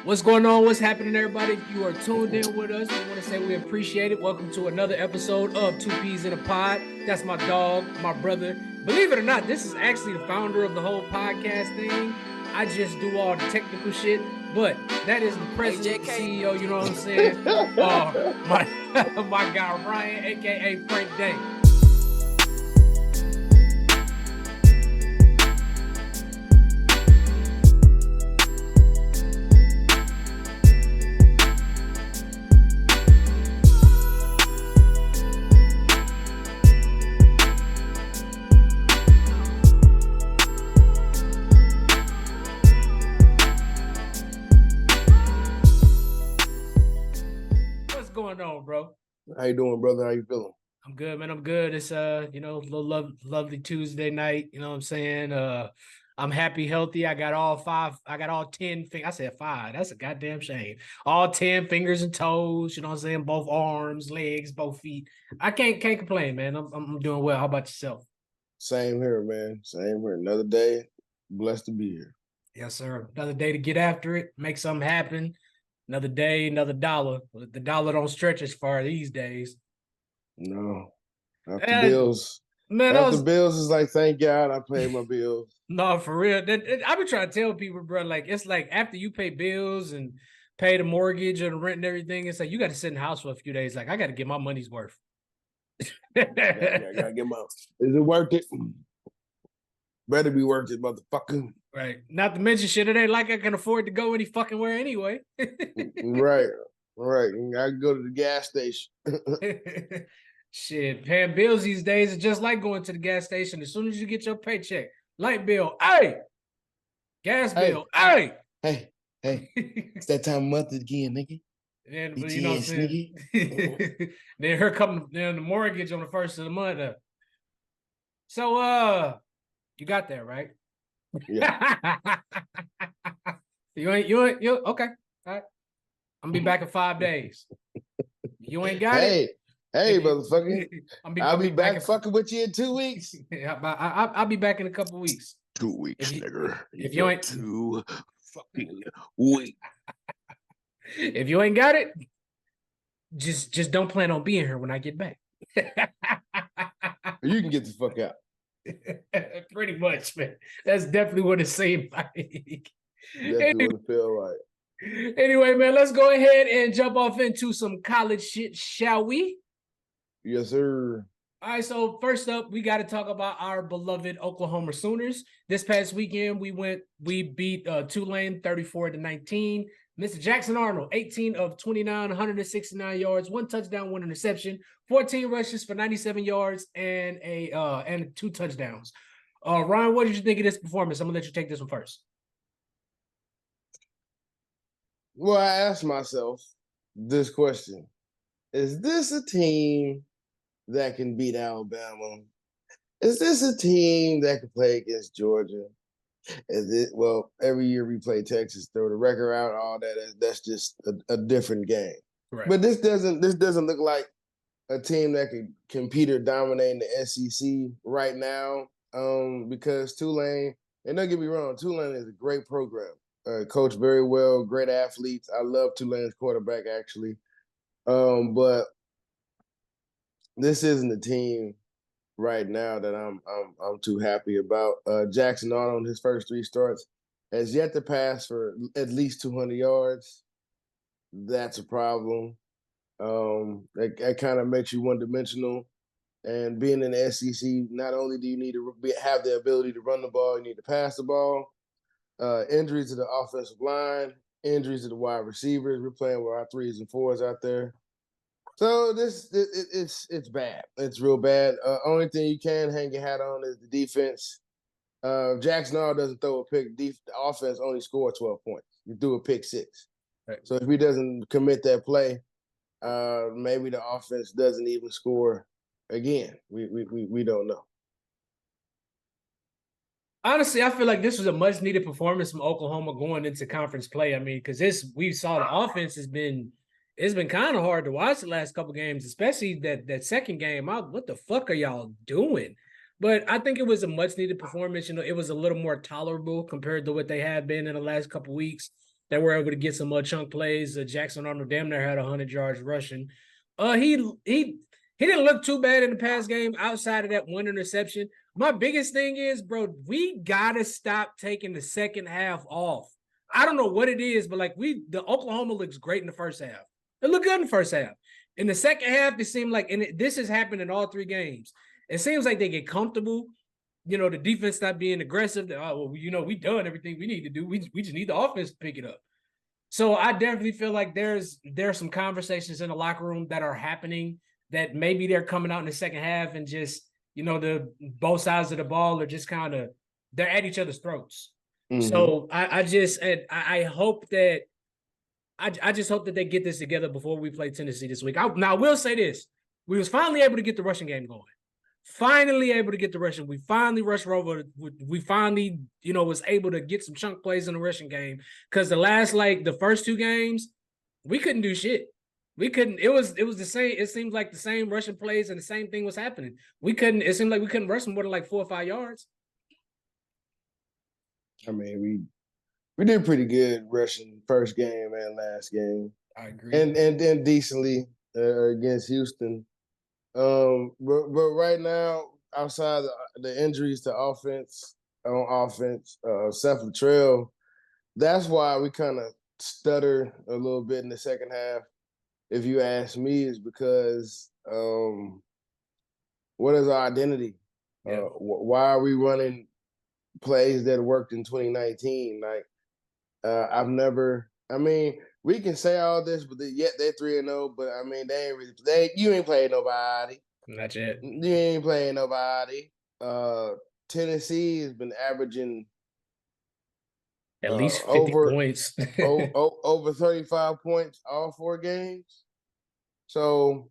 What's going on? What's happening, everybody? If you are tuned in with us, we want to say we appreciate it. Welcome to another episode of Two Peas in a Pod. That's my dog, my brother. Believe it or not, this is actually the founder of the whole podcast thing. I just do all the technical shit, but that is the president, the CEO, you know what I'm saying? My guy, Ryan, a.k.a. Frank Day. On, bro? How you doing, brother? How you feeling? I'm good, man. I'm good. It's lovely Tuesday night. You know what I'm saying? I'm happy, healthy. I got all 10 fingers. I said 5. That's a goddamn shame. All 10 fingers and toes, you know what I'm saying? Both arms, legs, both feet. I can't complain, man. I'm doing well. How about yourself? Same here, man. Same here. Another day. Blessed to be here. Yes, sir. Another day to get after it, make something happen. Another day, another dollar. The dollar don't stretch as far these days. No. After bills. Man, bills is like, thank God I paid my bills. No, for real. I been trying to tell people, bro, like, it's like after you pay bills and pay the mortgage and the rent and everything, it's like you got to sit in the house for a few days. Like, I got to get my money's worth. I gotta get my. Is it worth it? Better be worth it, motherfucker. Right. Not to mention shit, it ain't like I can afford to go any fucking where anyway. Right. I can go to the gas station. Shit, paying bills these days is just like going to the gas station. As soon as you get your paycheck, light bill, hey, gas bill, hey. It's that time of month again, nigga. And you know what I'm saying? Then here come the mortgage on the first of the month. So you got that, right? Yeah. you ain't okay. All right. I'm gonna be back in 5 days. You ain't got it. Hey, motherfucker. I'll be back fucking with you in 2 weeks. I'll be back in a couple weeks. 2 weeks, nigga. If you ain't 2 fucking weeks. If you ain't got it, just don't plan on being here when I get back. You can get the fuck out. Pretty much, man. That's definitely what it seemed like. Definitely what it feel like. Anyway, man, let's go ahead and jump off into some college shit, shall we? Yes, sir. All right, so first up, we got to talk about our beloved Oklahoma Sooners. This past weekend, we beat Tulane 34-19. Mr. Jackson Arnold, 18 of 29, 169 yards, 1 touchdown, 1 interception, 14 rushes for 97 yards, and 2 touchdowns. Ryan, what did you think of this performance? I'm gonna let you take this one first. Well, I asked myself this question: is this a team that can beat Alabama? Is this a team that can play against Georgia? Every year we play Texas, throw the record out, all that. That's just a different game. Right. But this doesn't look like a team that can compete or dominate in the SEC right now. Because Tulane, and don't get me wrong, Tulane is a great program. Coached very well, great athletes. I love Tulane's quarterback actually. But this isn't a team right now that I'm too happy about. Jackson Arnold, his first 3 starts, has yet to pass for at least 200 yards. That's a problem. That kind of makes you one-dimensional. And being in the SEC, not only do you need to have the ability to run the ball, you need to pass the ball. Injuries to the offensive line, injuries to the wide receivers. We're playing with our 3s and 4s out there. So it's bad. It's real bad. Only thing you can hang your hat on is the defense. Jackson Arnold doesn't throw a pick. The offense only scored 12 points. You threw a pick 6. Right. So if he doesn't commit that play, maybe the offense doesn't even score again. We don't know. Honestly, I feel like this was a much needed performance from Oklahoma going into conference play. I mean, because we saw the offense has been it's been kind of hard to watch the last couple games, especially that second game. What the fuck are y'all doing? But I think it was a much needed performance. You know, it was a little more tolerable compared to what they had been in the last couple weeks. They were able to get some chunk plays. Jackson Arnold damn near had 100 yards rushing. He didn't look too bad in the past game outside of that one interception. My biggest thing is, bro, we gotta stop taking the second half off. I don't know what it is, but like the Oklahoma looks great in the first half. It looked good in the first half. In the second half, it seemed like, and this has happened in all 3 games. It seems like they get comfortable. You know, the defense not being aggressive. Oh, well, you know, we done everything we need to do. We just need the offense to pick it up. So I definitely feel like there's some conversations in the locker room that are happening that maybe they're coming out in the second half and just, you know, the both sides of the ball are just kind of they're at each other's throats. Mm-hmm. So I hope that I just hope that they get this together before we play Tennessee this week. Now I will say this: we was finally able to get the rushing game going. Finally able to get the rushing. We finally rushed over. We finally, you know, was able to get some chunk plays in the rushing game. Because the first 2 games, we couldn't do shit. We couldn't. It was the same. It seems like the same rushing plays and the same thing was happening. It seemed like we couldn't rush them more than like 4 or 5 yards. I mean, we did pretty good rushing first game and last game. I agree. And then decently against Houston. But right now, outside the injuries to offense, Seth Luttrell, that's why we kind of stutter a little bit in the second half. If you ask me, is because what is our identity? Yeah. Why are we running plays that worked in 2019? Like I mean, we can say all this, but yet they're 3-0. But I mean, you ain't playing nobody. That's it. You ain't playing nobody. Tennessee has been averaging at least 50 points. over 35 points all 4 games. So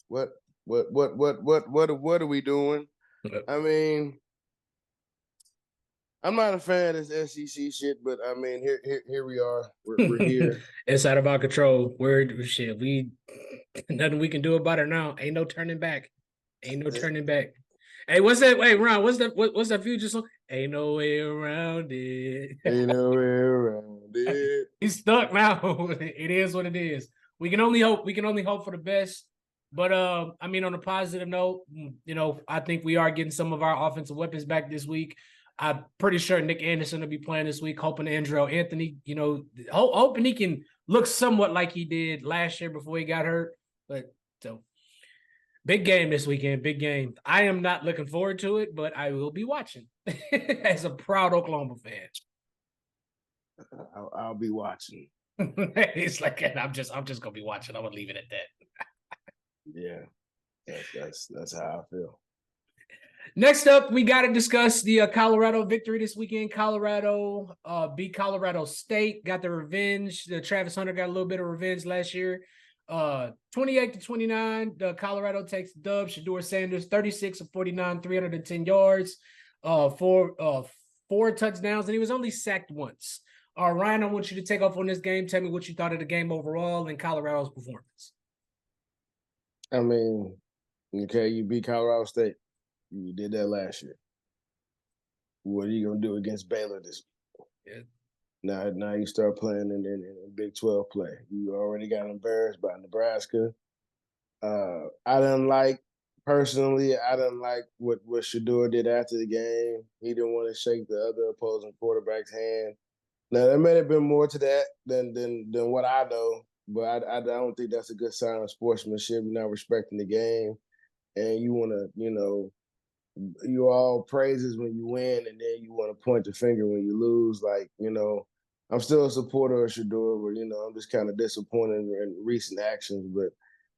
what are we doing? I mean, I'm not a fan of this SEC shit, but I mean, here we are. We're here. It's out of our control. Nothing we can do about it now. Ain't no turning back. Ain't no turning back. Hey, what's that? Hey, Ron, what's that future song? Ain't no way around it. Ain't no way around it. He's stuck now. It is what it is. We can only hope. We can only hope for the best. But I mean, on a positive note, you know, I think we are getting some of our offensive weapons back this week. I'm pretty sure Nick Anderson will be playing this week, hoping Andrell Anthony, you know, hoping he can look somewhat like he did last year before he got hurt. But so big game this weekend, big game. I am not looking forward to it, but I will be watching as a proud Oklahoma fan. I'll be watching. It's like I'm just gonna be watching. I'm gonna leave it at that. Yeah, that's how I feel. Next up, we got to discuss the Colorado victory this weekend. Colorado beat Colorado State, got the revenge. Travis Hunter got a little bit of revenge last year. 28-29, Colorado takes the dub. Shedeur Sanders, 36 of 49, 310 yards, 4 touchdowns, and he was only sacked once. Ryan, I want you to take off on this game. Tell me what you thought of the game overall and Colorado's performance. I mean, okay, you beat Colorado State. You did that last year. What are you gonna do against Baylor this week? Yeah. Now you start playing in Big 12 play. You already got embarrassed by Nebraska. I didn't like what Shedeur did after the game. He didn't want to shake the other opposing quarterback's hand. Now there may have been more to that than what I know, but I don't think that's a good sign of sportsmanship. You're not respecting the game, and you want to, you know. You all praises when you win, and then you want to point the finger when you lose. Like, you know, I'm still a supporter of Shedeur, but, you know, I'm just kind of disappointed in recent actions. But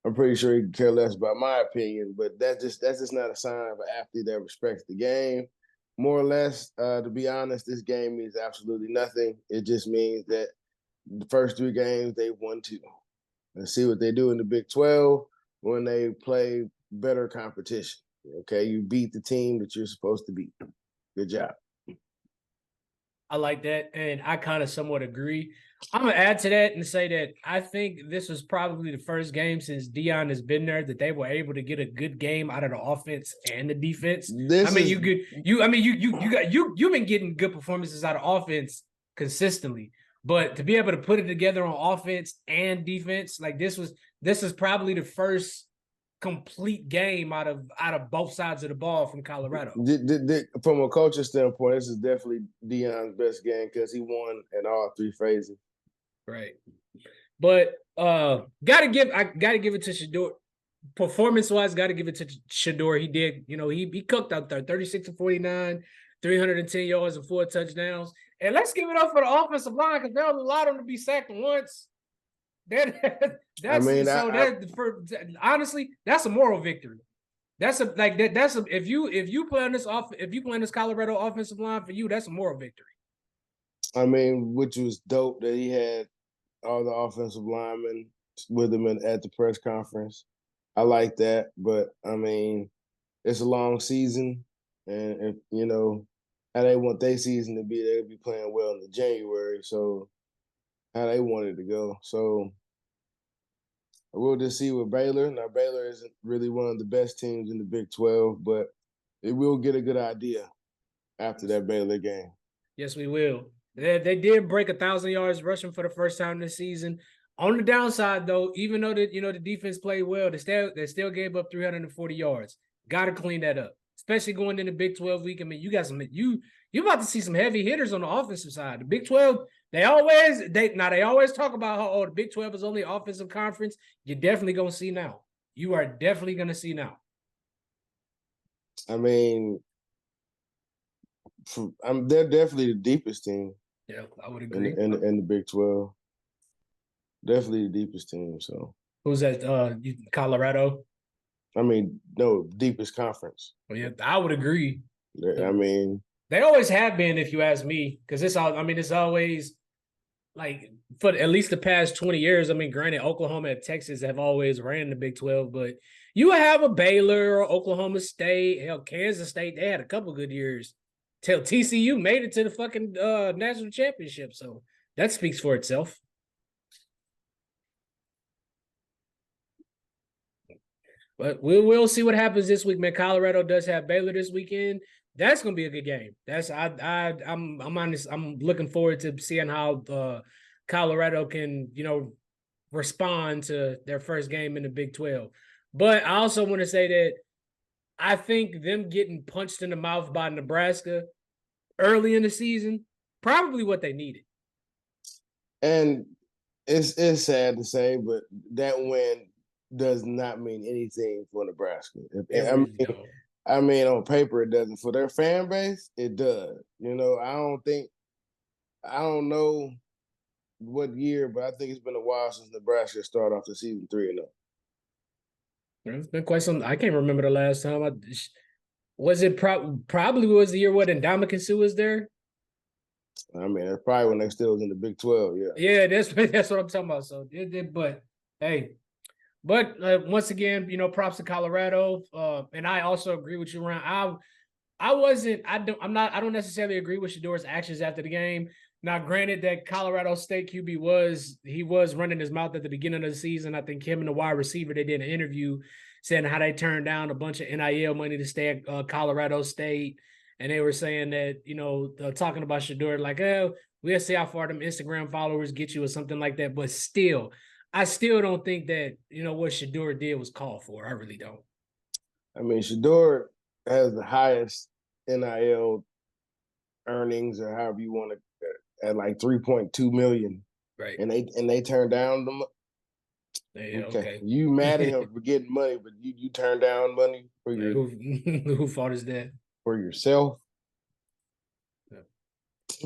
I'm pretty sure he can care less about my opinion. But that's just not a sign of an athlete that respects the game. More or less, to be honest, this game means absolutely nothing. It just means that the first 3 games, they won 2. Let's see what they do in the Big 12 when they play better competition. Okay, you beat the team that you're supposed to beat. Good job. I like that, and I kind of somewhat agree. I'm going to add to that and say that I think this was probably the first game since Deion has been there that they were able to get a good game out of the offense and the defense. You've been getting good performances out of offense consistently. But to be able to put it together on offense and defense, like this is probably the first complete game out of both sides of the ball from Colorado. From a coaching standpoint, this is definitely Deion's best game because he won in all three phases. Right. But gotta give it to Shedeur. Performance-wise, gotta give it to Shedeur. He did, he cooked out there 36-49, 310 yards and 4 touchdowns. And let's give it up for the offensive line because they'll allow them to be sacked once. Honestly, that's a moral victory. If you play on this Colorado offensive line, for you, that's a moral victory. I mean, which was dope that he had all the offensive linemen with him at the press conference. I like that, but I mean, it's a long season, and if how they want their season to be, they'll be playing well in the January. So how they want it to go. So we'll just see with Baylor. Now Baylor isn't really one of the best teams in the Big 12, but it will get a good idea after that Baylor game. Yes, we will. They did break 1,000 yards rushing for the first time this season. On the downside, though, even though the defense played well, they still gave up 340 yards. Got to clean that up, especially going into Big 12 week. I mean, you about to see some heavy hitters on the offensive side. The Big 12, they always talk about how the Big 12 is only offensive conference. You're definitely gonna see now. You are definitely gonna see now. I mean, they're definitely the deepest team. Yeah, I would agree. In the Big 12. Definitely the deepest team. So who's that? Colorado? I mean, no, deepest conference. Well, yeah, I would agree. I mean, they always have been, if you ask me, because it's always like for at least the past 20 years. I mean, granted, Oklahoma and Texas have always ran the Big 12, but you have a Baylor or Oklahoma State, hell, Kansas State. They had a couple good years till TCU made it to the fucking national championship. So that speaks for itself. But we'll see what happens this week, man. Colorado does have Baylor this weekend. That's gonna be a good game. I'm honest. I'm looking forward to seeing how Colorado can respond to their first game in the Big 12. But I also want to say that I think them getting punched in the mouth by Nebraska early in the season probably what they needed. And it's sad to say, but that win does not mean anything for Nebraska. I mean, on paper it doesn't. For their fan base, it does. I don't know what year, but I think it's been a while since Nebraska started off the season 3-0. It's been quite some. I can't remember the last time. Was it probably was the year when Ndamukong Suh was there? I mean, that's probably when they still was in the Big 12. Yeah. Yeah, that's what I'm talking about. So but hey. But once again, props to Colorado, and I also agree with you, Ron. I don't necessarily agree with Shedeur's actions after the game. Now, granted that Colorado State QB was running his mouth at the beginning of the season. I think him and the wide receiver, they did an interview saying how they turned down a bunch of NIL money to stay at Colorado State, and they were saying that talking about Shedeur like, oh, we'll see how far them Instagram followers get you or something like that. But still. I still don't think that, what Shedeur did was called for. I really don't. I mean, Shedeur has the highest NIL earnings, or however you want to, at like 3.2 million. Right. And they turned down them. Okay. You mad at him for getting money, but you turned down money for your who fault is that? For yourself.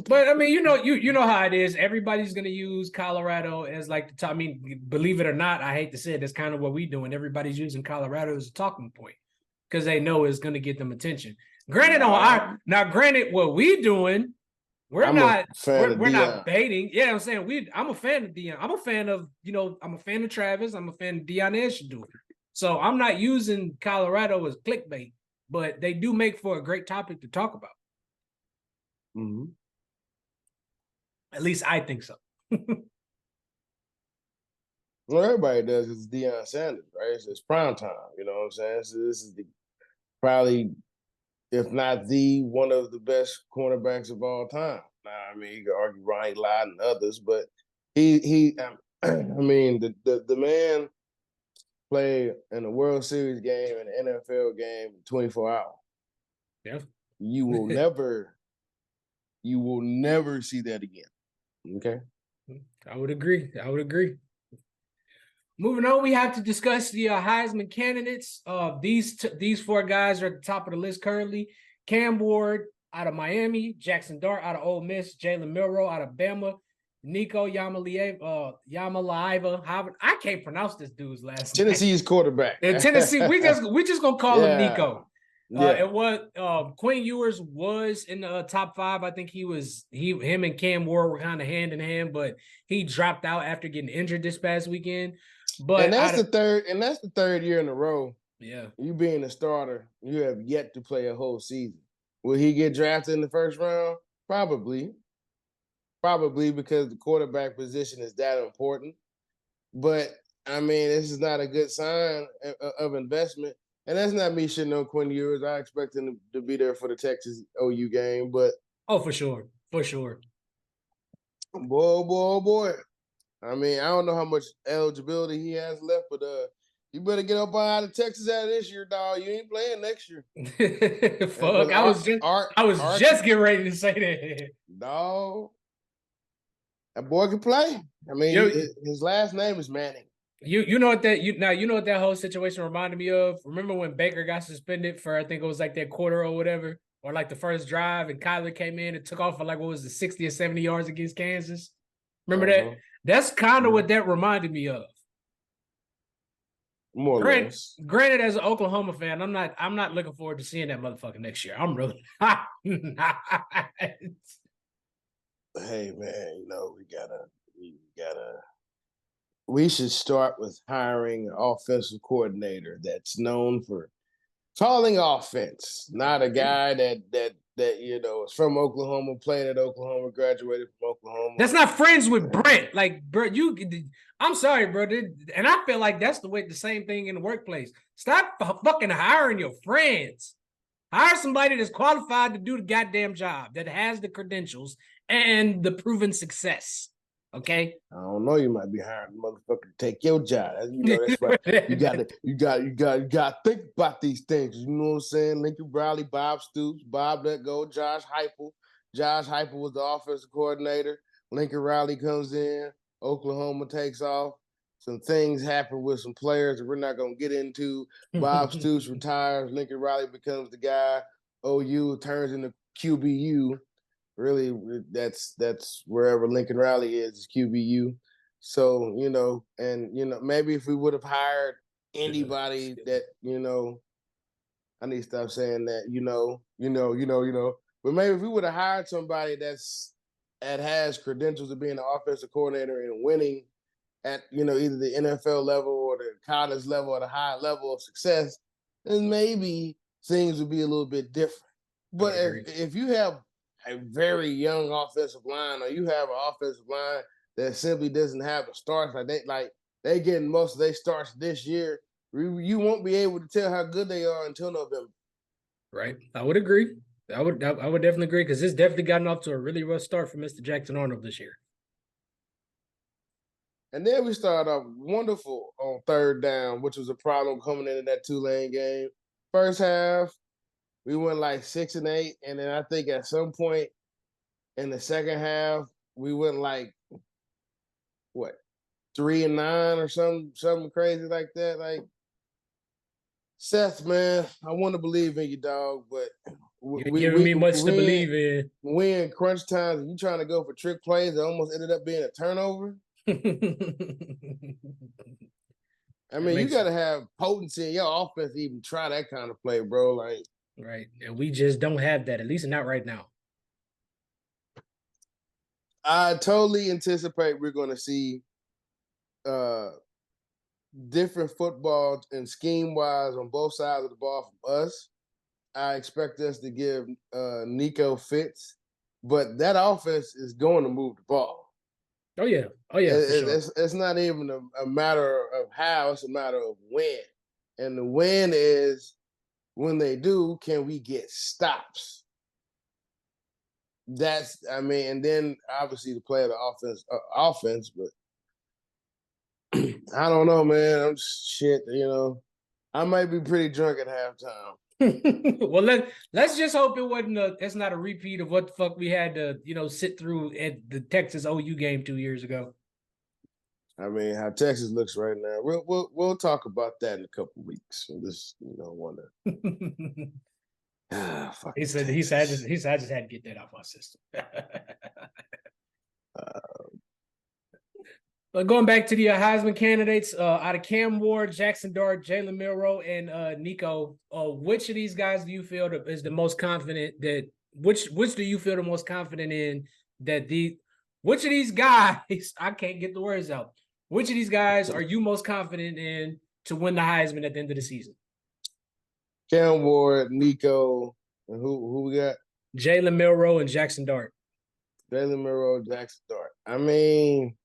But I mean, you know how it is. Everybody's gonna use Colorado as like the top. I mean, believe it or not, I hate to say it, that's kind of what we're doing. Everybody's using Colorado as a talking point because they know it's gonna get them attention. Granted, what we doing, we're not baiting. Yeah, I'm saying I'm a fan of Deion. I'm a fan of I'm a fan of Travis. I'm a fan of Deion and Shedeur. So I'm not using Colorado as clickbait, but they do make for a great topic to talk about. Mm-hmm. At least I think so. Well, everybody does. It's Deion Sanders, right? It's prime time. You know what I'm saying? So this is probably, if not one of the best cornerbacks of all time. Now, I mean, you can argue Ronnie Lott and others, but he I mean, the man played in a World Series game and an NFL game in 24 hours. Yeah. You will never, you will never see that again. Okay. I would agree. I would agree. Moving on, we have to discuss the Heisman candidates. These four guys are at the top of the list currently. Cam Ward out of Miami, Jackson Dart out of Ole Miss, Jalen Milroe out of Bama, Nico Yamalaiva. I can't pronounce this dude's last name. Tennessee's quarterback. In Tennessee, we just gonna call him Nico. Yeah. It was Quinn Ewers was in the top 5. I think him and Cam Ward were kind of hand in hand, but he dropped out after getting injured this past weekend. But that's the third year in a row. Yeah. You being a starter, you have yet to play a whole season. Will he get drafted in the first round? Probably. Probably because the quarterback position is that important. But I mean, this is not a good sign of investment. And that's not me shitting on Quinn Ewers. I expect him to be there for the Texas OU game. But for sure. For sure. Boy. I mean, I don't know how much eligibility he has left, but you better get up out of Texas out of this year, dog. You ain't playing next year. Fuck, I was just getting ready to say that. Dog, that boy can play. I mean, his last name is Manning. You know what that whole situation reminded me of? Remember when Baker got suspended for, I think it was like that quarter or whatever, or like the first drive, and Kyler came in and took off for like, what was it, 60 or 70 yards against Kansas? Remember that? That's kind of what that reminded me of. More or less. Granted, as an Oklahoma fan, I'm not looking forward to seeing that motherfucker next year. I'm really not. Hey man, we should start with hiring an offensive coordinator that's known for calling offense, not a guy that is from Oklahoma, played at Oklahoma, graduated from Oklahoma. That's not friends with Brent. Like, bro, I'm sorry, bro. And I feel like that's the same thing in the workplace. Stop fucking hiring your friends. Hire somebody that's qualified to do the goddamn job, that has the credentials and the proven success. Okay. I don't know. You might be hiring a motherfucker to take your job. That's right. You got to think about these things. You know what I'm saying? Lincoln Riley, Bob Stoops, Bob Let Go, Josh Heupel. Josh Heupel was the offensive coordinator. Lincoln Riley comes in. Oklahoma takes off. Some things happen with some players that we're not going to get into. Bob Stoops retires. Lincoln Riley becomes the guy. OU turns into QBU. Really, that's wherever Lincoln Riley is QBU. So, maybe if we would have hired anybody that, I need to stop saying that, but maybe if we would have hired somebody that has credentials of being an offensive coordinator and winning at, either the NFL level or the college level or the high level of success, then maybe things would be a little bit different. But if you have a very young offensive line, or you have an offensive line that simply doesn't have a start, they getting most of their starts this year, you won't be able to tell how good they are until November. Right. I would agree. I would definitely agree, because it's definitely gotten off to a really rough start for Mr. Jackson Arnold this year. And then we started off wonderful on third down, which was a problem coming into that Tulane game. First half, we went like 6 and 8, and then I think at some point in the second half, we went like 3 and 9 or something crazy like that. Like, Seth, man, I want to believe in you, dog, but you're giving me much to believe in. We in crunch times, and you trying to go for trick plays that almost ended up being a turnover. I mean, you got to have potency in your offense to even try that kind of play, bro. Like, right. And we just don't have that, at least not right now. I totally anticipate we're going to see different football and scheme-wise on both sides of the ball from us. I expect us to give Nico fits, but that offense is going to move the ball. Oh, yeah. For sure. It's not even a matter of how, it's a matter of when. And the when is, when they do, can we get stops? I mean, and then obviously the play of the offense, but I don't know, man. I'm shit, I might be pretty drunk at halftime. Well, let's just hope it's not a repeat of what the fuck we had to, sit through at the Texas OU game 2 years ago. I mean, how Texas looks right now. We'll talk about that in a couple weeks. Just want to. He said I just had to get that off my system. But going back to the Heisman candidates, out of Cam Ward, Jackson Dart, Jalen Milroe, and Nico, which of these guys do you feel is the most confident that which do you feel the most confident in that which of these guys I can't get the words out. Which of these guys are you most confident in to win the Heisman at the end of the season? Cam Ward, Nico, and who we got? Jalen Milroe and Jackson Dart. Jalen Milroe, Jackson Dart. I mean,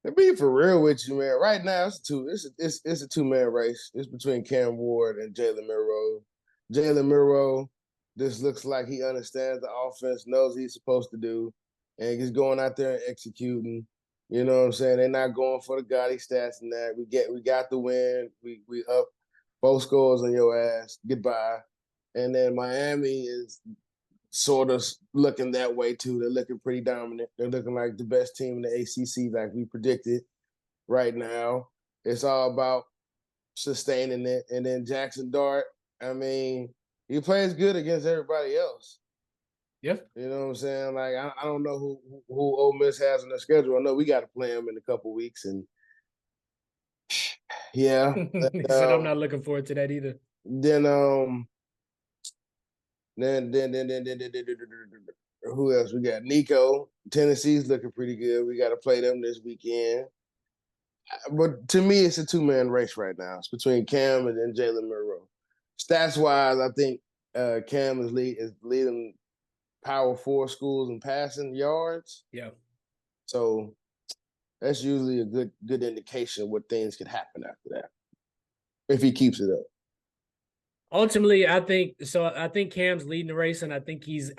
to be for real with you, man, right now it's a two-man race. It's between Cam Ward and Jalen Milroe. Jalen Milroe just looks like he understands the offense, knows what he's supposed to do, and he's going out there and executing. You know what I'm saying? They're not going for the gaudy stats and that. We got the win. We up 4 scores on your ass. Goodbye. And then Miami is sort of looking that way too. They're looking pretty dominant. They're looking like the best team in the ACC, like we predicted. Right now, it's all about sustaining it. And then Jackson Dart, I mean, he plays good against everybody else. Yep. You know what I'm saying? Like I don't know who Ole Miss has on their schedule. I know we got to play them in a couple weeks, and yeah. He said I'm not looking forward to that either. Then who else? We got Nico. Tennessee's looking pretty good. We got to play them this weekend. But to me, it's a two-man race right now. It's between Cam and then Jalen Milroe. Stats-wise, I think Cam is leading Power 4 schools in passing yards. Yeah. So that's usually a good indication of what things could happen after that if he keeps it up. Ultimately, I think Cam's leading the race, and I think he's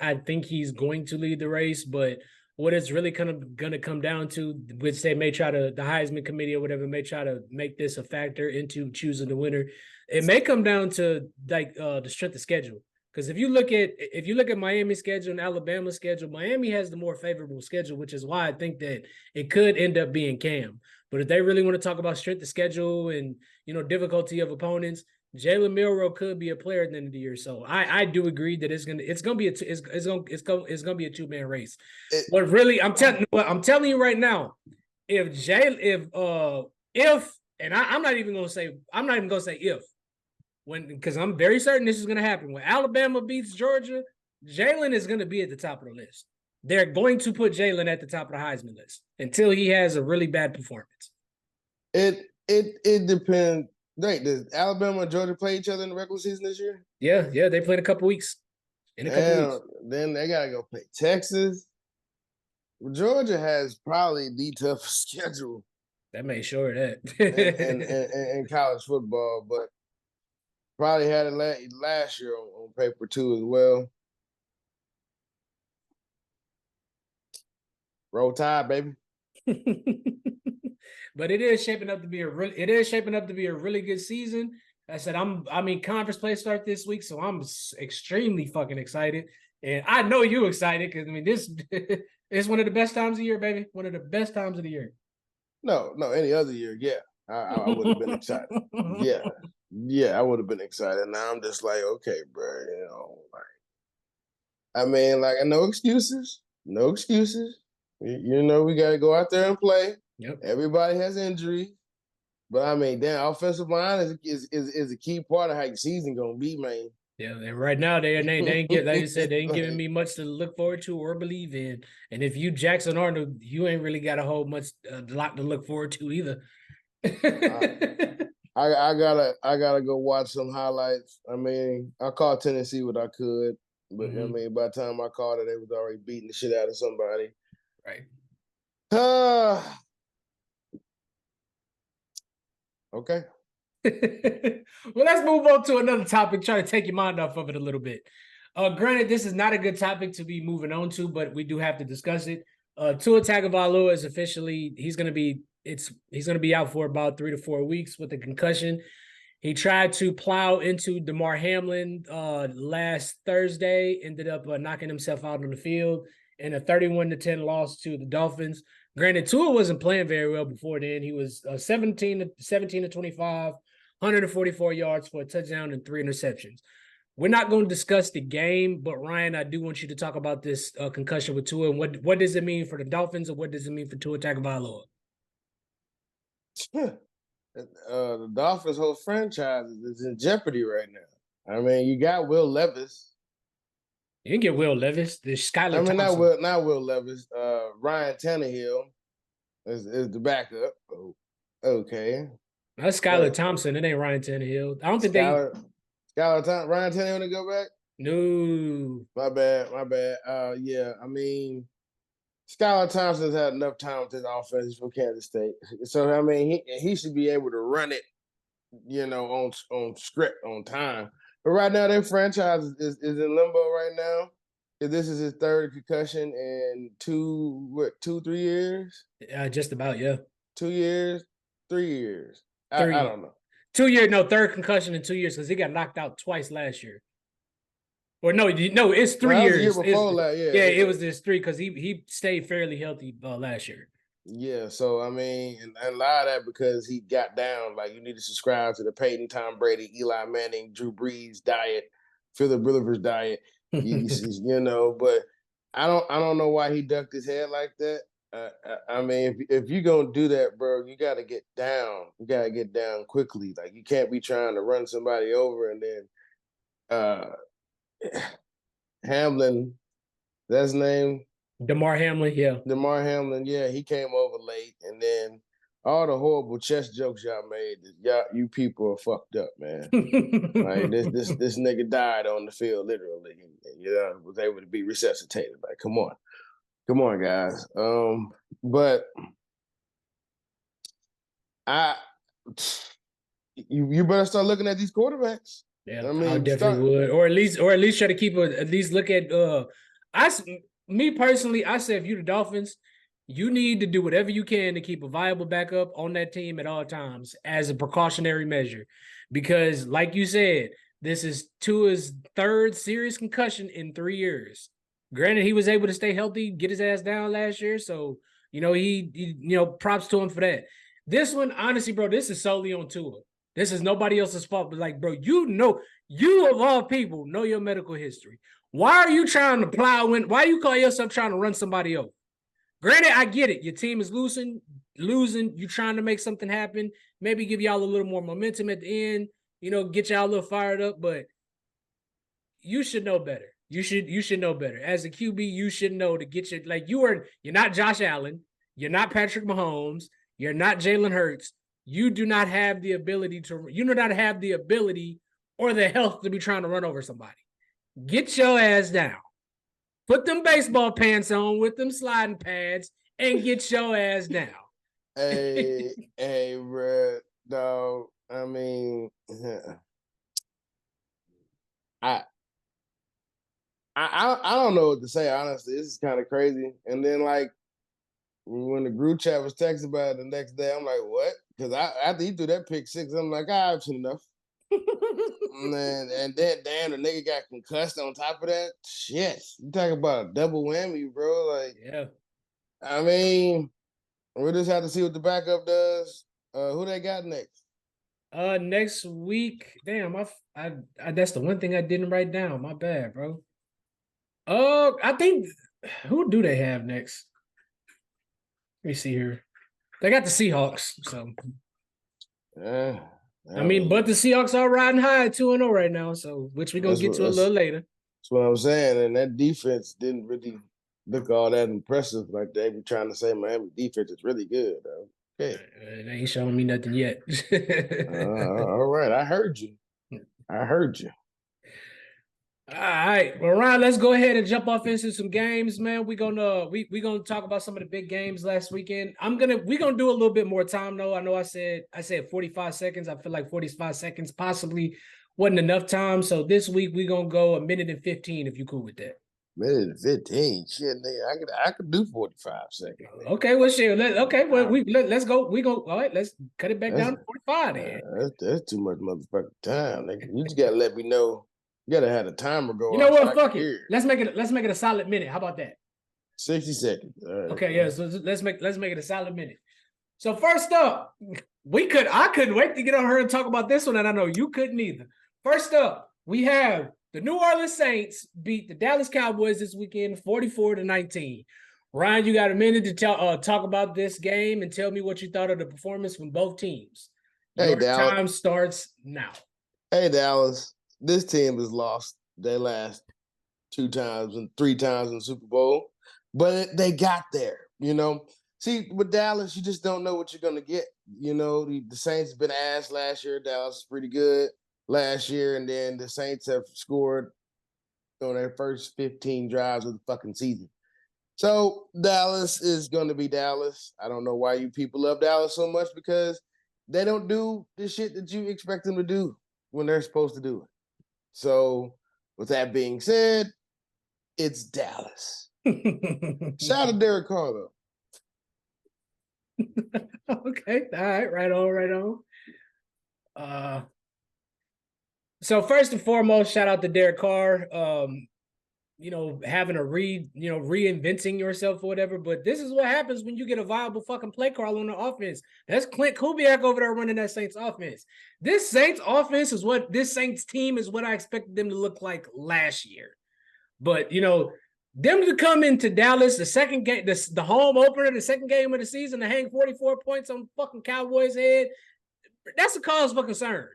going to lead the race. But what it's really kind of going to come down to, which they may try to, the Heisman committee or whatever may try to make this a factor into choosing the winner. It may come down to like the strength of schedule. Because if you look at Miami's schedule and Alabama's schedule, Miami has the more favorable schedule, which is why I think that it could end up being Cam. But if they really want to talk about strength of schedule and difficulty of opponents, Jalen Milroe could be a player at the end of the year. So I do agree that it's gonna be a two-man race. But really, I'm telling you right now, if I'm not even gonna say if. Because I'm very certain this is going to happen. When Alabama beats Georgia, Jalen is going to be at the top of the list. They're going to put Jalen at the top of the Heisman list until he has a really bad performance. It depends. Wait, does Alabama and Georgia play each other in the regular season this year? Yeah, they played a couple weeks. Weeks. Then they gotta go play Texas. Georgia has probably the toughest schedule. That made sure of that. in college football, but probably had it last year on paper too as well. Roll Tide, baby. But it is shaping up to be a really good season. I said conference play start this week, so I'm extremely fucking excited. And I know you excited because this is one of the best times of the year, baby. One of the best times of the year. No, any other year, yeah. I would have been excited. Yeah, I would have been excited. Now I'm just like, okay, bro, no excuses. No excuses. We got to go out there and play. Yep. Everybody has injury. But offensive line is a key part of how your season gonna be, man. Yeah, and right now they ain't giving me much to look forward to or believe in. And if you Jackson Arnold, you ain't really got a whole lot to look forward to either. I gotta go watch some highlights. I called Tennessee what I could, but by the time I called it, they was already beating the shit out of somebody. Right. Okay. Well, let's move on to another topic. Try to take your mind off of it a little bit. Granted, this is not a good topic to be moving on to, but we do have to discuss it. Tua Tagovailoa is officially he's gonna be out for about 3 to 4 weeks with a concussion. He tried to plow into DeMar Hamlin last Thursday, ended up knocking himself out on the field in a 31-10 loss to the Dolphins. Granted, Tua wasn't playing very well before then. He was 17 to 25, 144 yards for a touchdown and 3 interceptions. We're not going to discuss the game, but Ryan, I do want you to talk about this concussion with Tua and what does it mean for the Dolphins and what does it mean for Tua Tagovailoa? The Dolphins' whole franchise is in jeopardy right now. I mean, you got Will Levis. You can get Will Levis. There's Skylar Thompson. Not Will Levis. Ryan Tannehill is the backup. Oh, okay. That's Skylar Thompson. It ain't Ryan Tannehill. I don't think Ryan Tannehill to go back? No. My bad. Yeah, I mean, Skylar Thompson's had enough time with his offense from Kansas State. So, I mean, he should be able to run it, on script, on time. But right now, their franchise is in limbo right now. This is his third concussion in 3 years? Just about, yeah. 2 years? 3 years? I don't know. 2 years, no, third concussion in 2 years because he got knocked out twice last year. Or no, it's 3 years. Year before that, yeah. It was this 3 because he stayed fairly healthy last year. Yeah, so I mean, and a lot of that because he got down. Like you need to subscribe to the Peyton, Tom Brady, Eli Manning, Drew Brees diet, Philip Rivers diet. But I don't know why he ducked his head like that. I mean, if you're gonna do that, bro, you got to get down. You got to get down quickly. Like you can't be trying to run somebody over and then Hamlin, that's his name. DeMar Hamlin, yeah. DeMar Hamlin, yeah, he came over late, and then all the horrible chest jokes y'all made, you people are fucked up, man. Like this nigga died on the field, literally, and was able to be resuscitated. Like, come on, guys. But you better start looking at these quarterbacks. Yeah, I mean, I definitely would, or at least try to keep at least look at. Me personally, I say if you're the Dolphins, you need to do whatever you can to keep a viable backup on that team at all times as a precautionary measure, because, like you said, this is Tua's third serious concussion in 3 years. Granted, he was able to stay healthy, get his ass down last year, so he props to him for that. This one, honestly, bro, this is solely on Tua. This is nobody else's fault, but like, bro, you of all people know your medical history. Why are you trying to plow in? Why do you call yourself trying to run somebody over? Granted, I get it. Your team is losing. You're trying to make something happen. Maybe give y'all a little more momentum at the end. Get y'all a little fired up. But you should know better. You should know better. As a QB, you should know to get you're not Josh Allen. You're not Patrick Mahomes. You're not Jalen Hurts. You do not have the ability or the health to be trying to run over somebody. Get your ass down. Put them baseball pants on with them sliding pads and get your ass down. Hey, bro, dog. I mean, I don't know what to say, honestly. This is kind of crazy. And then, like, when the group chat was texting about it the next day, I'm like, what? Because after he threw that pick six, I'm like, I've seen enough. and then damn, the nigga got concussed on top of that. Shit, you talking about a double whammy, bro? Like, yeah. I mean, we'll just have to see what the backup does. Who they got next? Next week. Damn, I that's the one thing I didn't write down. My bad, bro. I think who do they have next? Let me see here. They got the Seahawks. So, I mean, but the Seahawks are riding high at 2-0 right now. So, which we're gonna get to a little later. That's what I'm saying. And that defense didn't really look all that impressive. Like they be trying to say, Miami defense is really good. Though. Okay, they ain't showing me nothing yet. All right, I heard you. All right, well, Ryan, let's go ahead and jump off into some games, man. We're gonna talk about some of the big games last weekend. We're gonna do a little bit more time though. I know I said 45 seconds. I feel like 45 seconds possibly wasn't enough time. So this week we're gonna go 1:15 if you cool with that. Minute 15. Shit, nigga, I could do 45 seconds. Nigga. Okay, well, shit. Let's go. We go. All right, let's cut it back That's, down to 45 then. that's too much motherfucking time, nigga. You just gotta let me know. You gotta have the timer go You know off so what? I Fuck can it. hear. Let's make it a solid minute. How about that? 60 seconds. Okay, yeah. So let's make it a solid minute. So first up, I couldn't wait to get on her and talk about this one, and I know you couldn't either. First up, we have the New Orleans Saints beat the Dallas Cowboys this weekend, 44-19. Ryan, you got a minute to talk about this game and tell me what you thought of the performance from both teams. Hey, Your Dallas. time starts now. Hey, Dallas. This team has lost their last 2 times and 3 times in the Super Bowl, but they got there, you know. See, with Dallas, you just don't know what you're going to get. You know, the Saints have been ass last year. Dallas is pretty good last year, and then the Saints have scored on their first 15 drives of the fucking season. So Dallas is going to be Dallas. I don't know why you people love Dallas so much, because they don't do the shit that you expect them to do when they're supposed to do it. So with that being said, it's Dallas. Shout out to Derek Carr, though. Okay. All right. Right on. So first and foremost, shout out to Derek Carr. Having reinventing yourself or whatever. But this is what happens when you get a viable fucking play call on the offense. That's Clint Kubiak over there running that Saints offense. This Saints offense is what this Saints team is what I expected them to look like last year. But them to come into Dallas, the second game, the home opener, the second game of the season, to hang 44 points on fucking Cowboys' head, that's a cause for concern.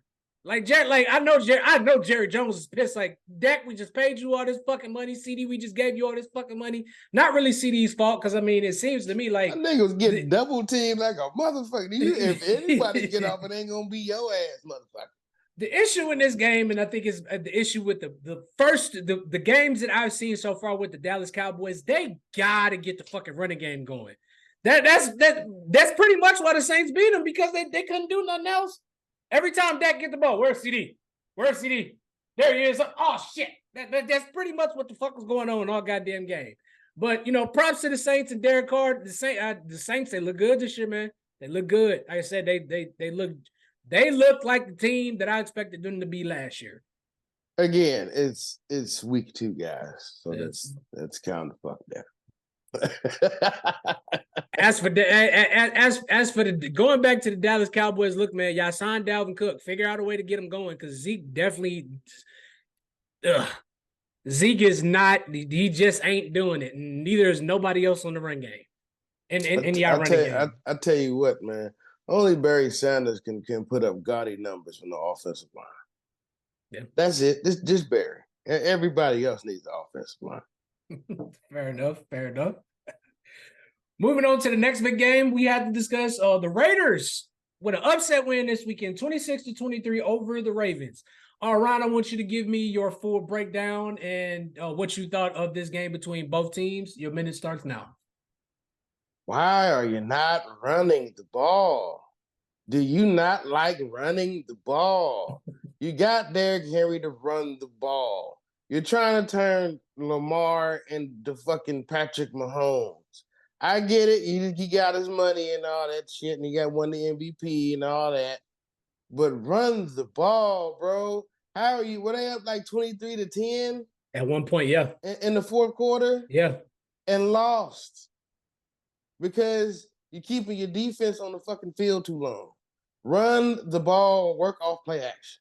I know Jerry Jones is pissed. Like, Dak, we just paid you all this fucking money. CD, we just gave you all this fucking money. Not really CD's fault, because I mean, it seems to me like that nigga was getting double teamed like a motherfucker. If anybody get off, it ain't gonna be your ass, motherfucker. The issue in this game, and I think is the issue with the games that I've seen so far with the Dallas Cowboys, they gotta get the fucking running game going. That's pretty much why the Saints beat them, because they couldn't do nothing else. Every time Dak get the ball, where's CD? Where's CD? There he is. Oh shit! That's pretty much what the fuck was going on all goddamn game. But props to the Saints and Derek Carr. The Saints, they look good this year, man. They look good. Like I said, they look like the team that I expected them to be last year. Again, it's week 2, guys. So that's kind of fucked up. As for the going back to the Dallas Cowboys, look, man, y'all signed Dalvin Cook. Figure out a way to get him going, because Zeke definitely. Zeke is not. He just ain't doing it, and neither is nobody else on the run game. And y'all running game. I tell you what, man. Only Barry Sanders can put up gaudy numbers from the offensive line. Yeah, that's it. Just Barry. Everybody else needs the offensive line. Fair enough. Moving on to the next big game, we had to discuss the Raiders with an upset win this weekend, 26-23 over the Ravens. All right, I want you to give me your full breakdown and what you thought of this game between both teams. Your minute starts now. Why are you not running the ball? Do you not like running the ball? You got Derrick Henry to run the ball. You're trying to turn Lamar into fucking Patrick Mahomes. I get it. He got his money and all that shit, and he won the MVP and all that. But run the ball, bro. How are you? Were they up like 23-10? At one point, yeah. In the fourth quarter? Yeah. And lost. Because you're keeping your defense on the fucking field too long. Run the ball, work off play action.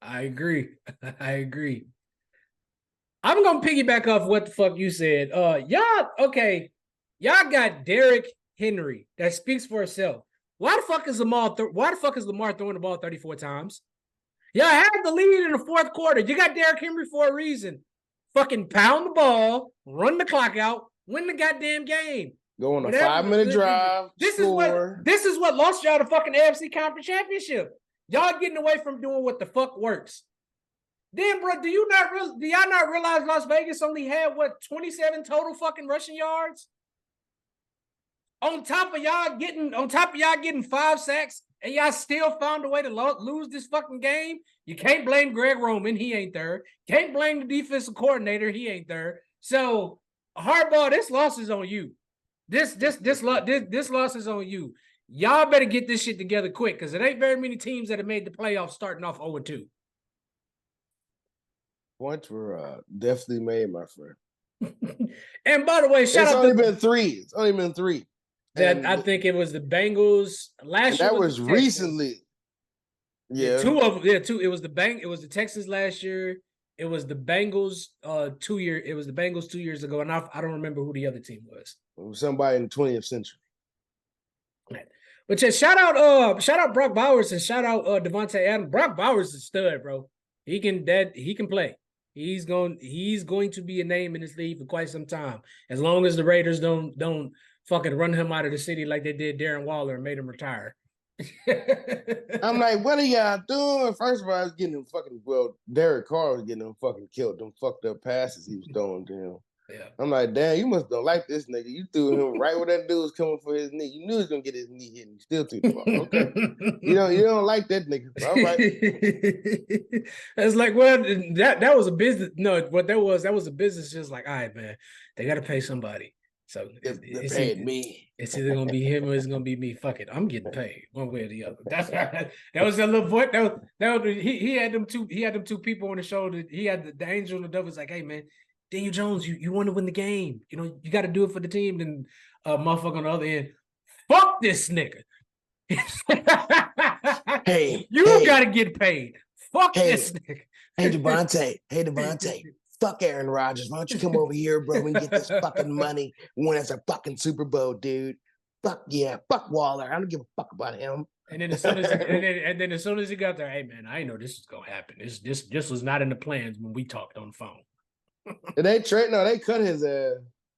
I agree. I'm going to piggyback off what the fuck you said. Y'all got Derrick Henry. That speaks for itself. Why the fuck is Lamar throwing the ball 34 times? Y'all had the lead in the fourth quarter. You got Derrick Henry for a reason. Fucking pound the ball, run the clock out, win the goddamn game. Go on a 5-minute drive. This is what lost y'all the fucking AFC Conference Championship. Y'all getting away from doing what the fuck works. Then, bro, do y'all not realize Las Vegas only had 27 total fucking rushing yards? on top of y'all getting 5 sacks, and y'all still found a way to lose this fucking game. You can't blame Greg Roman, he ain't there. Can't blame the defensive coordinator, he ain't there. So Harbaugh, this loss is on you. This loss is on you. Y'all better get this shit together quick, because it ain't very many teams that have made the playoffs starting off 0-2. Points were definitely made, my friend. And by the way, It's only been three. That I think it was the Bengals last year. That was recently. Yeah. Two. It was the Texans last year. It was the Bengals 2 years. It was the Bengals 2 years ago, and I don't remember who the other team was. It was somebody in the 20th century. But yeah, shout out Brock Bowers and shout out Devontae Adams. Brock Bowers is a stud, bro. He can play. He's going to be a name in this league for quite some time, as long as the Raiders don't fucking run him out of the city like they did Darren Waller and made him retire. I'm like, what are y'all doing? First of all, I was getting him fucking, Derek Carr was getting him fucking killed. Them fucked up passes he was throwing to him. Yeah. I'm like, damn, you must don't like this nigga. You threw him right where that dude was coming for his knee. You knew he was gonna get his knee hit and you still threw the ball. Okay. you don't like that nigga. All right. It's like, well, that was a business. No, what that was a business just like, all right, man, they gotta pay somebody. So they paid me. It's either gonna be him or it's gonna be me. Fuck it, I'm getting paid one way or the other. That was that little boy. He had them two people on the show. That he had the angel and the devil was like, hey man, Daniel Jones, you want to win the game. You know, you got to do it for the team. Then motherfucker on the other end, fuck this nigga. Hey, you got to get paid. Fuck this nigga. Hey, Devontae. Fuck Aaron Rodgers. Why don't you come over here, bro, and get this fucking money? Win us a fucking Super Bowl, dude. Fuck yeah. Fuck Waller. I don't give a fuck about him. And then as soon as he got there, hey man, I didn't know this was gonna happen. This was not in the plans when we talked on the phone. They cut his ass.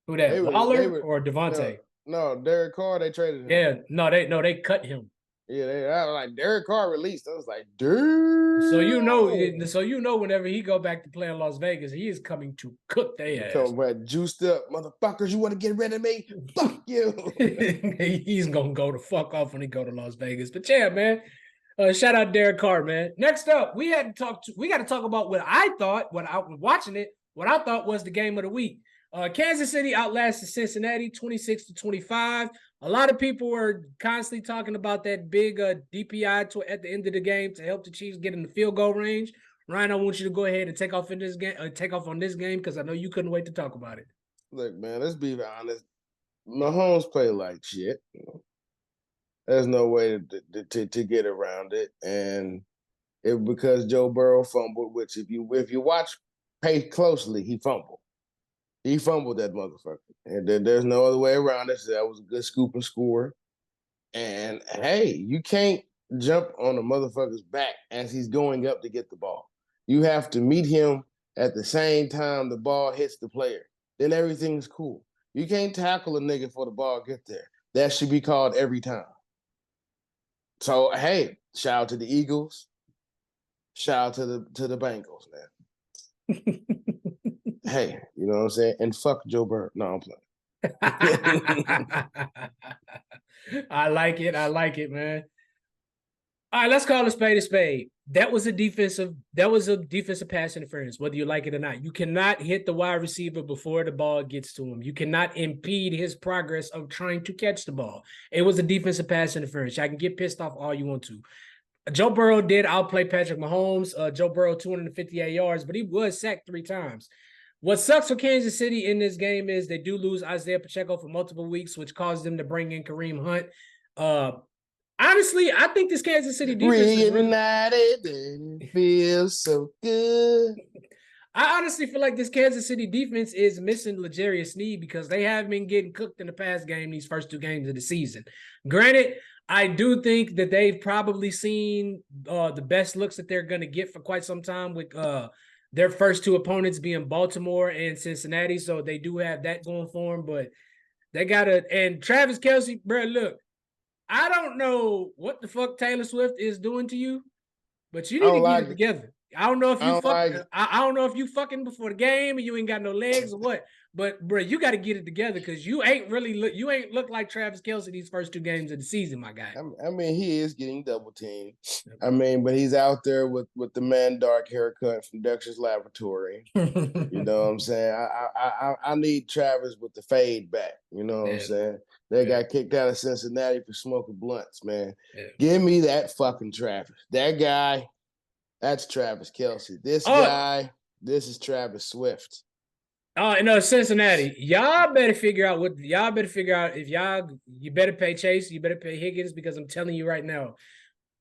Who that? Waller or Devontae? No, Derek Carr. They traded him. Yeah, they cut him. Yeah, I was like Derek Carr released. I was like, dude. So you know, whenever he go back to play in Las Vegas, he is coming to cook their ass. Coming back juiced up, motherfuckers. You want to get rid of me? Fuck you. He's gonna go the fuck off when he go to Las Vegas. But yeah, man. Shout out Derek Carr, man. Next up, we got to talk about what I thought was the game of the week. Kansas City outlasted Cincinnati 26-25. A lot of people were constantly talking about that big DPI at the end of the game to help the Chiefs get in the field goal range. Ryan, I want you to go ahead and take off on this game because I know you couldn't wait to talk about it. Look, man, let's be honest. Mahomes played like shit. There's no way to get around it, and because Joe Burrow fumbled, which if you watch pay closely, he fumbled. He fumbled that motherfucker. And then there's no other way around it. So that was a good scoop and score. And hey, you can't jump on a motherfucker's back as he's going up to get the ball. You have to meet him at the same time the ball hits the player. Then everything's cool. You can't tackle a nigga before the ball gets there. That should be called every time. So hey, shout out to the Eagles. Shout out to the Bengals, man. Hey, you know what I'm saying? And fuck Joe Burrow. No, I'm playing. I like it, man. All right, let's call a spade. That was a defensive pass interference, whether you like it or not. You cannot hit the wide receiver before the ball gets to him. You cannot impede his progress of trying to catch the ball. It was a defensive pass interference. I can get pissed off all you want to. Joe Burrow did outplay Patrick Mahomes. Joe Burrow 258 yards, but he was sacked 3 times. What sucks for Kansas City in this game is they do lose Isaiah Pacheco for multiple weeks, which caused them to bring in Kareem Hunt. Honestly, I think this Kansas City defense reunited and it feels so good. I honestly feel like this Kansas City defense is missing L'Jarius Sneed because they have been getting cooked in the past game, these first 2 games of the season. Granted, I do think that they've probably seen the best looks that they're going to get for quite some time with their first 2 opponents being Baltimore and Cincinnati. So they do have that going for them, but they got to, and Travis Kelce, bro, look, I don't know what the fuck Taylor Swift is doing to you, but you need to get it together. I don't know if I you don't like it. I don't know if you fucking before the game and you ain't got no legs or what. But bro, you got to get it together because you ain't look like Travis Kelce these first 2 games of the season, my guy. I mean, he is getting double teamed. I mean, but he's out there with the man dark haircut from Dexter's Laboratory. You know what I'm saying? I need Travis with the fade back. You know what I'm saying? They got kicked out of Cincinnati for smoking blunts, man. Give me that fucking Travis. That guy, that's Travis Kelce. This guy, this is Travis Swift. Oh, no, Cincinnati. Y'all better figure out if you better pay Chase, you better pay Higgins, because I'm telling you right now,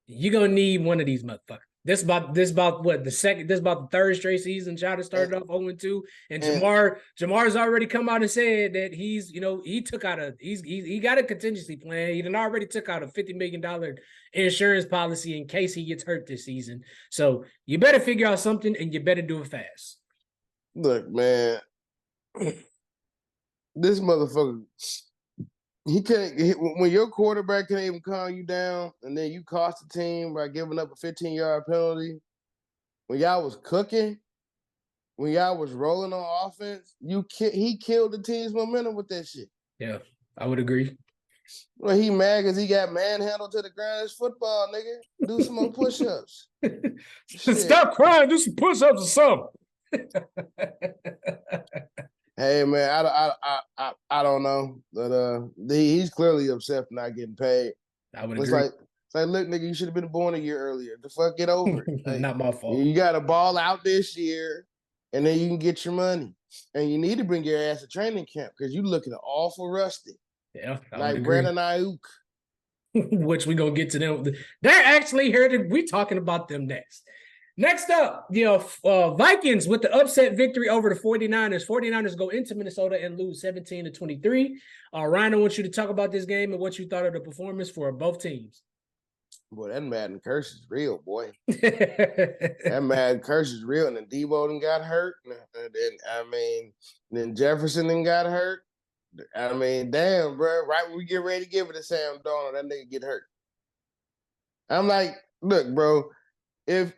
you're gonna need one of these motherfuckers. This about what this about the 3rd straight season. Childer started off 0-2, and Jamar's already come out and said that he's he got a contingency plan. He done already took out a $50 million insurance policy in case he gets hurt this season. So you better figure out something, and you better do it fast. Look, man, this motherfucker, he can't. When your quarterback can't even calm you down, and then you cost the team by giving up a 15-yard penalty. When y'all was cooking, when y'all was rolling on offense, he killed the team's momentum with that shit. Yeah, I would agree. Well, he mad because he got manhandled to the ground. It's football, nigga. Do some more push-ups. Stop crying. Do some push-ups or something. Hey man, I don't know, but he's clearly upset for not getting paid. I would agree. It's like, look, nigga, you should have been born a year earlier. The fuck, get over it. Like, not my fault. You got to ball out this year, and then you can get your money. And you need to bring your ass to training camp because you looking awful rusty. Yeah, like Brandon Ayuk. Which we gonna get to them. They're actually here. We talking about them next. Next up, the Vikings with the upset victory over the 49ers. 49ers go into Minnesota and lose 17-23. Ryan, I want you to talk about this game and what you thought of the performance for both teams. Boy, that Madden curse is real, boy. That Madden curse is real. And then Debo done got hurt. And then Jefferson done got hurt. I mean, damn, bro. Right when we get ready to give it to Sam Darnold, that nigga get hurt. I'm like, look, bro, if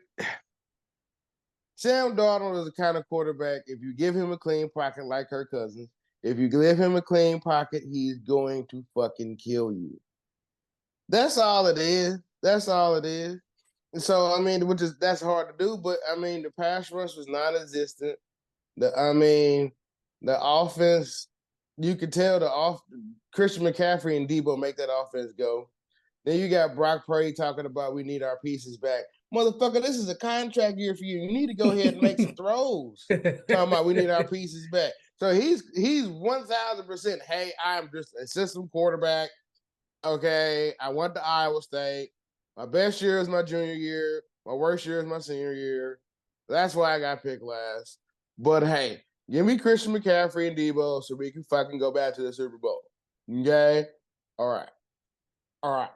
Sam Darnold is the kind of quarterback, if you give him a clean pocket like Kirk Cousins, if you give him a clean pocket, he's going to fucking kill you. That's all it is. That's all it is. And so, I mean, that's hard to do, but I mean, the pass rush was non-existent. The offense, you could tell Christian McCaffrey and Debo make that offense go. Then you got Brock Purdy talking about we need our pieces back. Motherfucker, this is a contract year for you. You need to go ahead and make some throws. Talking about we need our pieces back. So he's 1,000%, hey, I'm just a system quarterback. Okay, I went to Iowa State. My best year is my junior year. My worst year is my senior year. That's why I got picked last. But hey, give me Christian McCaffrey and Debo so we can fucking go back to the Super Bowl. Okay? All right.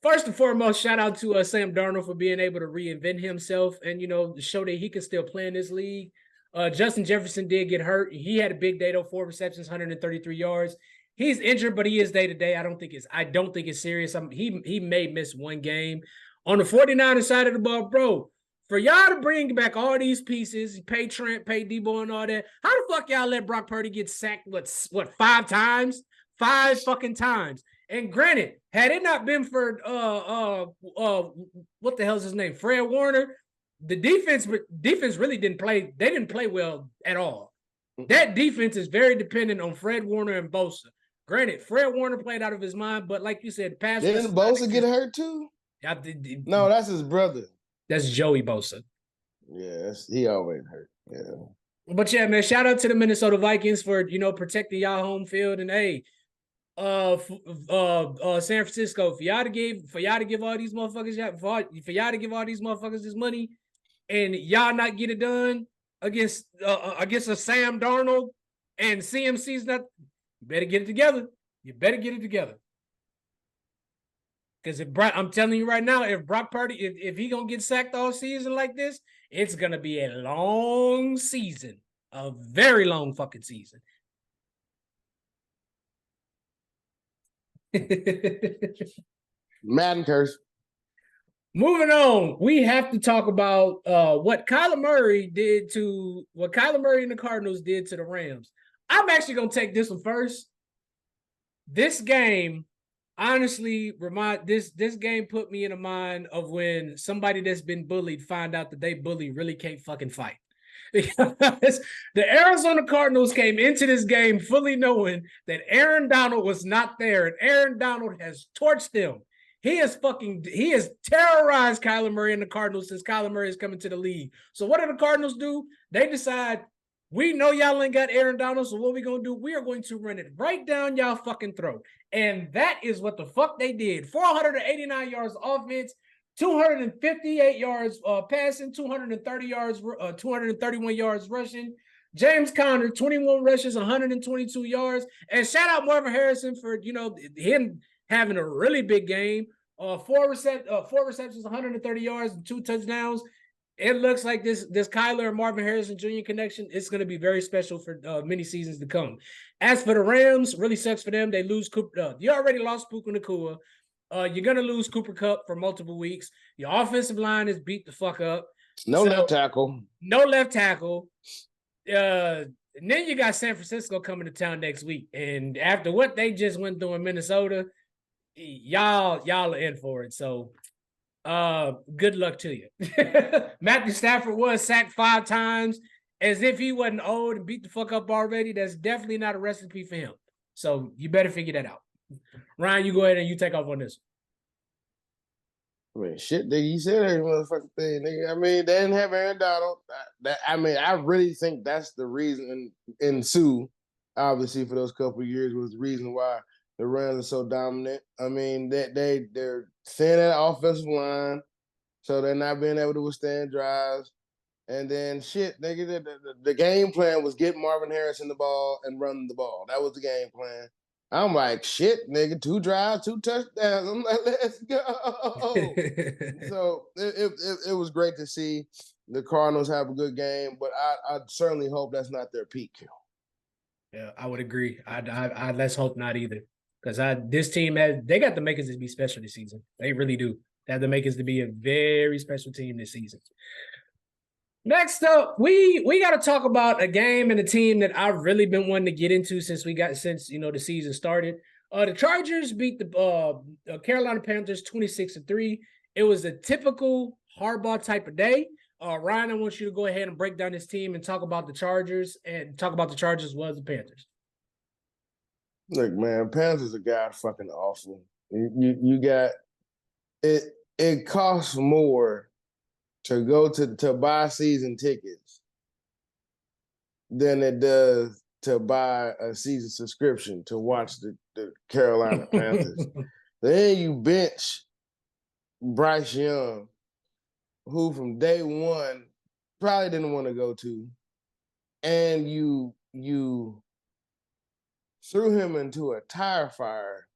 First and foremost, shout out to Sam Darnold for being able to reinvent himself and, show that he can still play in this league. Justin Jefferson did get hurt. He had a big day, though, 4 receptions, 133 yards. He's injured, but he is day-to-day. I don't think it's serious. He may miss one game. On the 49ers side of the ball, bro, for y'all to bring back all these pieces, pay Trent, pay Debo and all that, how the fuck y'all let Brock Purdy get sacked, what 5 times? 5 fucking times. And granted, had it not been for what the hell's his name? Fred Warner, the defense really didn't play. They didn't play well at all. That defense is very dependent on Fred Warner and Bosa. Granted, Fred Warner played out of his mind, but like you said, pass. Didn't Bosa get hurt too? No, that's his brother. That's Joey Bosa. Yeah, he always hurt. Yeah. But yeah, man, shout out to the Minnesota Vikings for protecting y'all home field. And hey, San Francisco, for y'all to give all these motherfuckers for y'all to give all these motherfuckers this money and y'all not get it done against a Sam Darnold and CMC's not. You better get it together. Because I'm telling you right now, if Brock Purdy, if he gonna get sacked all season like this, it's gonna be a long season, a very long fucking season. Madden curse. Moving on, we have to talk about what Kyler Murray and the Cardinals did to the Rams. I'm actually gonna take this one first. This game, honestly, this game put me in the mind of when somebody that's been bullied find out that they bully really can't fucking fight. Because the Arizona Cardinals came into this game fully knowing that Aaron Donald was not there, and Aaron Donald has torched them. He has terrorized Kyler Murray and the Cardinals since Kyler Murray is coming to the league. So what do the Cardinals do? They decide, we know y'all ain't got Aaron Donald, so what we gonna do? We are going to run it right down y'all fucking throat. And that is what the fuck they did. 489 yards offense, 258 yards passing, 231 yards rushing. James Conner, 21 rushes, 122 yards. And shout out Marvin Harrison for, him having a really big game. Four receptions, 130 yards, and 2 touchdowns. It looks like this Kyler and Marvin Harrison Jr. connection is going to be very special for many seasons to come. As for the Rams, really sucks for them. They lose Cooper. You already lost Puka Nacua. You're going to lose Cooper Kupp for multiple weeks. Your offensive line is beat the fuck up. Left tackle. No left tackle. And then you got San Francisco coming to town next week. And after what they just went through in Minnesota, y'all are in for it. So good luck to you. Matthew Stafford was sacked 5 times as if he wasn't old and beat the fuck up already. That's definitely not a recipe for him. So you better figure that out. Ryan, you go ahead and you take off on this. I mean, shit, nigga, you said every motherfucking thing, nigga. I mean, they didn't have Aaron Donald. I really think that's the reason. And Sue, obviously, for those couple of years, was the reason why the Rams are so dominant. I mean, they're thin at offensive line, so they're not being able to withstand drives. And then shit, nigga, the game plan was get Marvin Harrison the ball and run the ball. That was the game plan. I'm like, shit, nigga, 2 drives, 2 touchdowns. I'm like, let's go. So it was great to see the Cardinals have a good game, but I certainly hope that's not their peak. Yeah, I would agree. I let's hope not either. Because this team they got the makers to be special this season. They really do. They have the makers to be a very special team this season. Next up, we got to talk about a game and a team that I've really been wanting to get into since the season started. The Chargers beat the Carolina Panthers 26-3. It was a typical Harbaugh type of day. Ryan, I want you to go ahead and break down this team and talk about the Chargers as well as the Panthers. Look, man, Panthers are god fucking awful. You got it. It costs more to go to buy season tickets than it does to buy a season subscription to watch the Carolina Panthers. Then you bench Bryce Young, who from day one probably didn't want to go to, and you threw him into a tire fire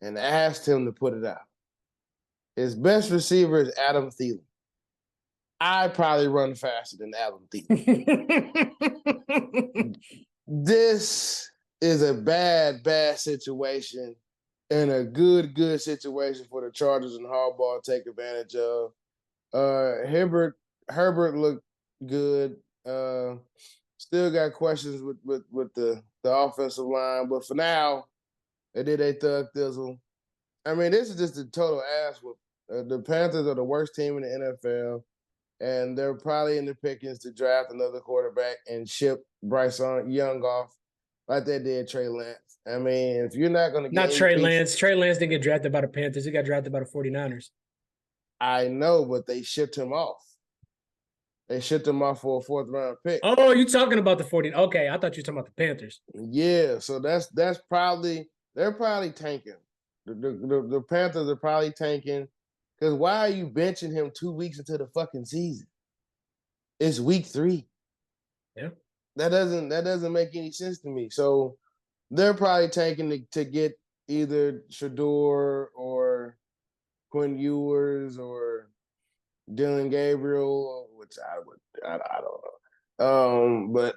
and asked him to put it out. His best receiver is Adam Thielen. I probably run faster than Adam Thielen. This is a bad situation and a good situation for the Chargers and Harbaugh to take advantage of. Herbert looked good. Still got questions with the offensive line, but for now, they did a thug thizzle. I mean, this is just a total ass whoop. The Panthers are the worst team in the NFL, and they're probably in the pickings to draft another quarterback and ship Bryce Young off like they did Trey Lance. I mean, if you're not going to get Trey Lance didn't get drafted by the Panthers. He got drafted by the 49ers. I know, but they shipped him off. They shipped him off for a 4th-round pick. Oh, you talking about the 40? Okay, I thought you were talking about the Panthers. Yeah, so they're probably tanking. The Panthers are probably tanking because why are you benching him 2 weeks into the fucking season? It's week 3. Yeah, that doesn't make any sense to me. So they're probably tanking to get either Shador or Quinn Ewers or Dylan Gabriel, which I don't know. But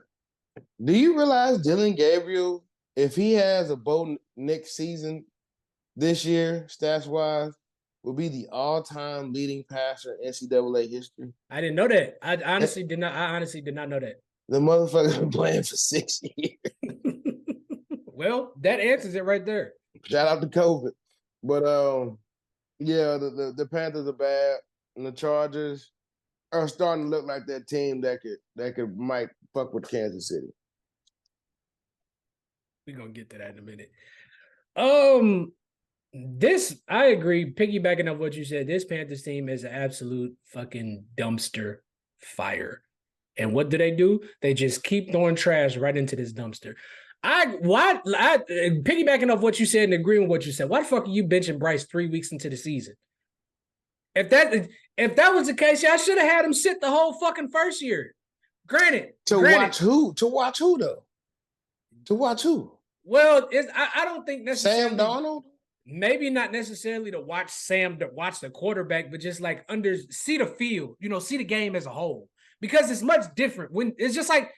do you realize Dylan Gabriel, if he has a Bo Nix season this year, stats wise, will be the all-time leading passer in NCAA history. I didn't know that. I honestly did not know that. The motherfucker's been playing for 6 years. Well, that answers it right there. Shout out to COVID. But yeah, the Panthers are bad, and the Chargers are starting to look like that team that might fuck with Kansas City. We're gonna get to that in a minute. This, I agree, piggybacking on what you said, this Panthers team is an absolute fucking dumpster fire. And what do? They just keep throwing trash right into this dumpster. Piggybacking off what you said and agreeing with what you said, why the fuck are you benching Bryce 3 weeks into the season? If that was the case, I should have had him sit the whole fucking first year. Granted. Watch who? To watch who though? To watch who? Well, I don't think necessarily Sam Darnold. Maybe not necessarily to watch the quarterback, but just like see the field, see the game as a whole. Because it's much different when it's just like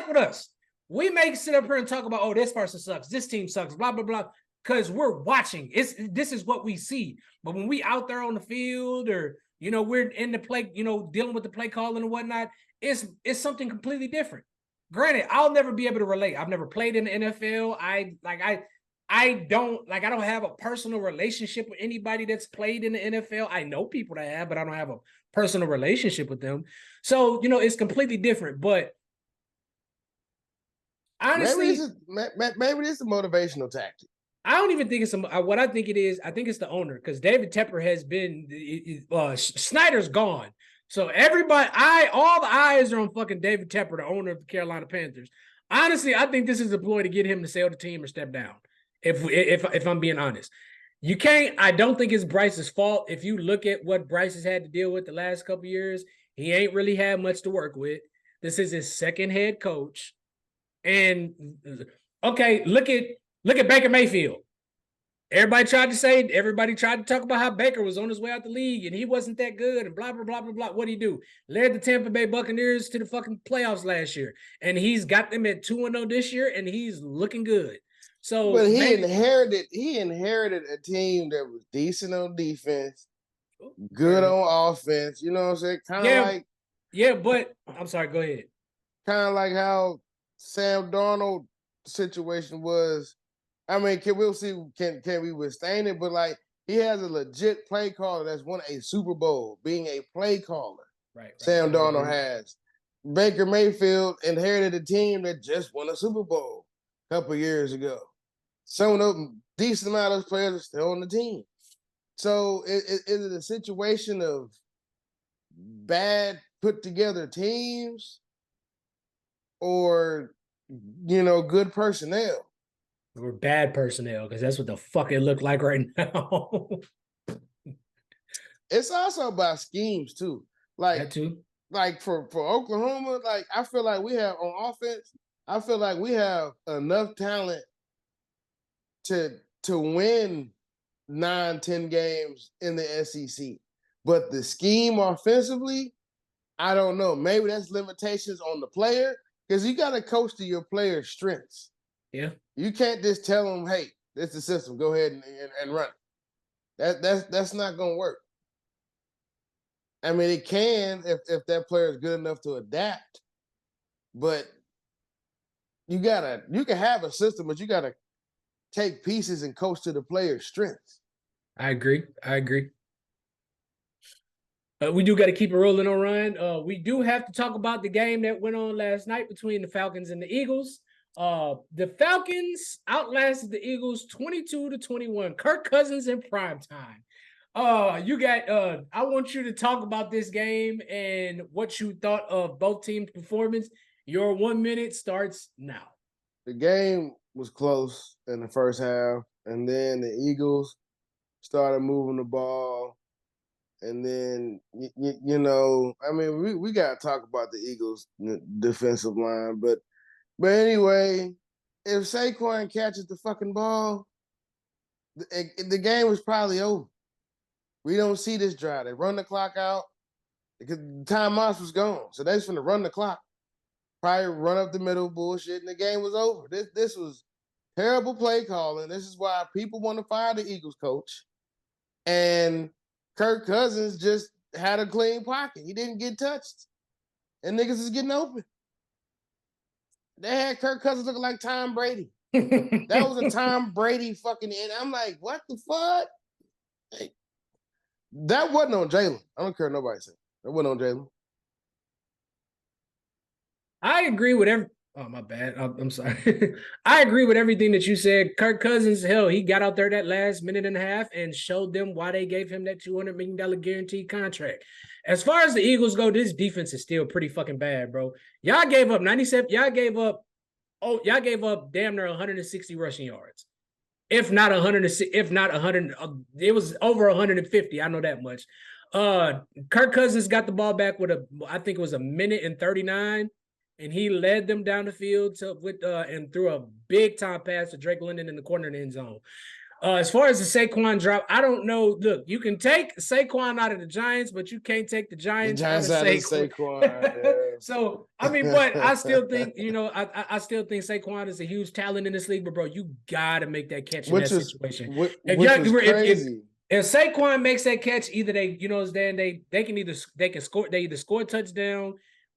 with us. We may sit up here and talk about, oh, this person sucks, this team sucks, blah, blah, blah, because we're watching. This is what we see. But when we out there on the field or, we're in the play, dealing with the play calling and whatnot, it's something completely different. Granted, I'll never be able to relate. I've never played in the NFL. I don't have a personal relationship with anybody that's played in the NFL. I know people that have, but I don't have a personal relationship with them. So, it's completely different. But honestly, maybe it's a motivational tactic. I don't even think it's what I think it is. I think it's the owner, because David Tepper has been Snyder's gone. So all the eyes are on fucking David Tepper, the owner of the Carolina Panthers. Honestly, I think this is a ploy to get him to sell the team or step down. If I'm being honest, I don't think it's Bryce's fault. If you look at what Bryce has had to deal with the last couple of years, he ain't really had much to work with. This is his second head coach. And okay, look at Baker Mayfield. Everybody tried to talk about how Baker was on his way out the league and he wasn't that good and blah, blah, blah, blah, blah. What'd he do? Led the Tampa Bay Buccaneers to the fucking playoffs last year. And he's got them at 2-0 this year, and he's looking good. So, but he inherited a team that was decent on defense, good on offense. You know what I'm saying? Kind of like. Yeah, but I'm sorry, go ahead. Kind of like how Sam Darnold situation was. I mean, can we withstand it? But like, he has a legit play caller that's won a Super Bowl, being a play caller. Right. Sam Darnold has. Baker Mayfield inherited a team that just won a Super Bowl a couple years ago. Some of them decent amount of those players are still on the team. So is it a situation of bad put together teams or good personnel? Or bad personnel, because that's what the fuck it looked like right now. It's also about schemes too. Like that too. Like for Oklahoma, like I feel like we have on offense, I feel like we have enough talent to win 9-10 games in the SEC. But the scheme offensively, I don't know. Maybe that's limitations on the player, because you got to coach to your player's strengths. Yeah. You can't just tell them, hey, this is the system. Go ahead and run it. That's not going to work. I mean, it can if that player is good enough to adapt. But you can have a system, but you got to take pieces and coach to the player's strengths. I agree. We do got to keep it rolling on, Ryan. We do have to talk about the game that went on last night between the Falcons and the Eagles. The Falcons outlasted the Eagles 22-21. Kirk Cousins in prime time. I want you to talk about this game and what you thought of both teams' performance. Your 1 minute starts now. The game was close in the first half, and then the Eagles started moving the ball. And then, I mean, we got to talk about the Eagles' defensive line. But anyway, if Saquon catches the fucking ball, the game was probably over. We don't see this drive. They run the clock out because the timeouts was gone. So they just going to run the clock, probably run up the middle bullshit, and the game was over. This was terrible play calling. This is why people want to fire the Eagles coach. And Kirk Cousins just had a clean pocket. He didn't get touched. And niggas is getting open. They had Kirk Cousins looking like Tom Brady. That was a Tom Brady fucking end. I'm like, what the fuck? Hey, that wasn't on Jalen. I don't care what nobody said. That wasn't on Jalen. I agree with every. Oh, my bad. I'm sorry. I agree with everything that you said. Kirk Cousins, hell, he got out there that last minute and a half and showed them why they gave him that $200 million guaranteed contract. As far as the Eagles go, this defense is still pretty fucking bad, bro. Y'all gave up 97. Y'all gave up damn near 160 rushing yards. If not 100, if not 100, it was over 150. I know that much. Kirk Cousins got the ball back with I think it was 1:39. And he led them down the field and threw a big time pass to Drake London in the corner of the end zone. As far as the Saquon drop, I don't know. Look, you can take Saquon out of the Giants, but you can't take the Giants out of Saquon. Yeah. So, I mean, but I still think, I still think Saquon is a huge talent in this league, but bro, you gotta make that catch in that situation. If Saquon makes that catch, either they can score a touchdown,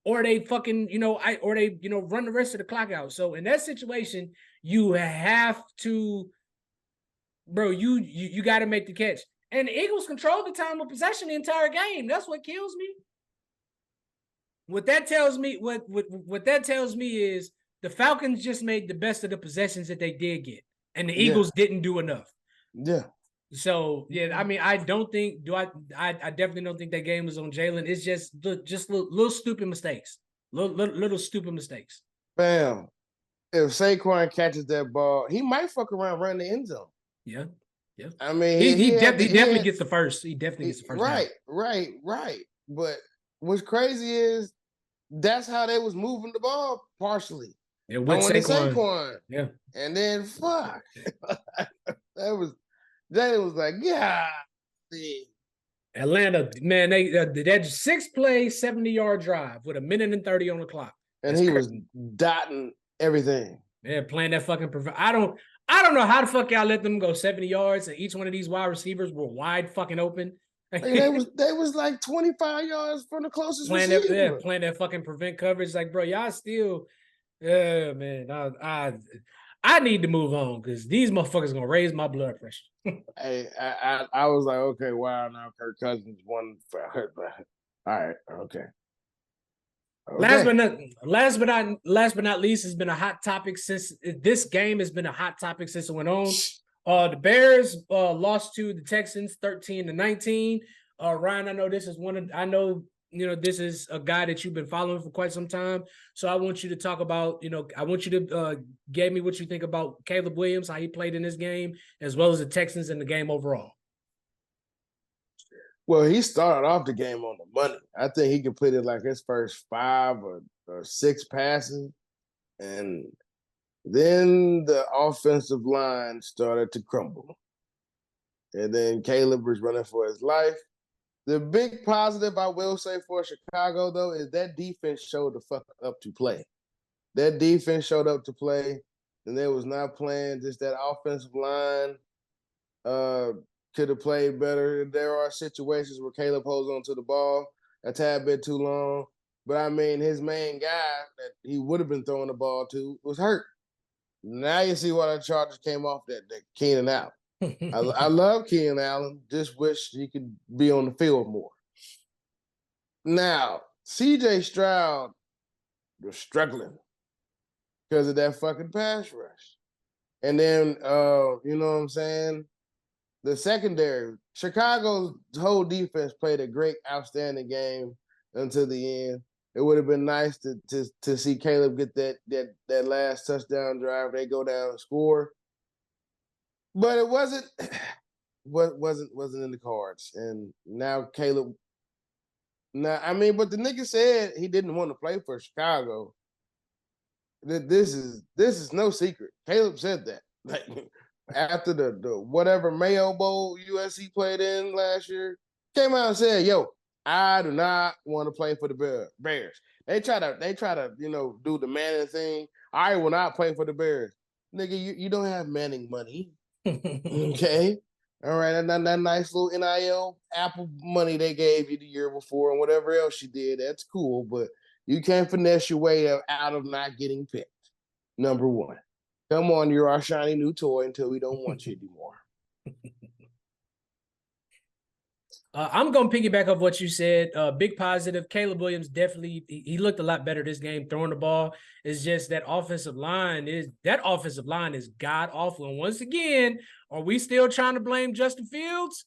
or they fucking, run the rest of the clock out. So in that situation, you have to, bro, you got to make the catch. And the Eagles controlled the time of possession the entire game. That's what kills me. What that tells me is the Falcons just made the best of the possessions that they did get, and the Eagles didn't do enough. Yeah. So I mean, I definitely don't think that game was on Jalen. It's just little stupid mistakes, little stupid mistakes. Bam! If Saquon catches that ball, he might fuck around running the end zone. Yeah. I mean, he definitely gets the first. He definitely gets the first. Right. But what's crazy is that's how they was moving the ball partially. Yeah, with Saquon. Yeah, and then fuck, That was like, yeah. Atlanta, man, they that 6-play, 70-yard drive with 1:30 on the clock. And he was dotting everything. Yeah, playing that fucking I don't know how the fuck y'all let them go 70 yards and each one of these wide receivers were wide fucking open. They was like 25 yards from the closest receiver. Playing that fucking prevent coverage. Like, bro, y'all still, man. I need to move on because these motherfuckers gonna raise my blood pressure. Hey, I was like, okay, wow, now Kirk Cousins won for her. All right, okay. Last but not least, has been a hot topic since this game has been a hot topic since it went on. The Bears lost to the Texans 13-19. Ryan, I know this is a guy that you've been following for quite some time. So I want you to talk about, I want you to give me what you think about Caleb Williams, how he played in this game, as well as the Texans in the game overall. Well, he started off the game on the money. I think he completed like his first 5 or 6 passes. And then the offensive line started to crumble. And then Caleb was running for his life. The big positive I will say for Chicago, though, is that defense showed the fuck up to play. That defense showed up to play, and they was not playing. Just that offensive line could have played better. There are situations where Caleb holds on to the ball a tad bit too long. But, I mean, his main guy that he would have been throwing the ball to was hurt. Now you see why the Chargers came off that Keenan Allen. I love Keenan Allen. Just wish he could be on the field more. Now, C.J. Stroud was struggling because of that fucking pass rush. And then, you know what I'm saying? The secondary, Chicago's whole defense played a great, outstanding game until the end. It would have been nice to see Caleb get that last touchdown drive. They go down and score. But it wasn't in the cards. And now Caleb. Now, I mean, but the nigga said he didn't want to play for Chicago. This is no secret. Caleb said that. Like after the whatever Mayo Bowl USC played in last year, came out and said, "Yo, I do not want to play for the Bears." They try to do the Manning thing. I will not play for the Bears. Nigga, you don't have Manning money. Okay. All right, that nice little NIL Apple money they gave you the year before and whatever else you did, that's cool, but you can't finesse your way out of not getting picked. Number one. Come on, you're our shiny new toy until we don't want you anymore. I'm going to piggyback off what you said. Big positive. Caleb Williams definitely, he looked a lot better this game throwing the ball. It's just that offensive line is god awful. And once again, are we still trying to blame Justin Fields?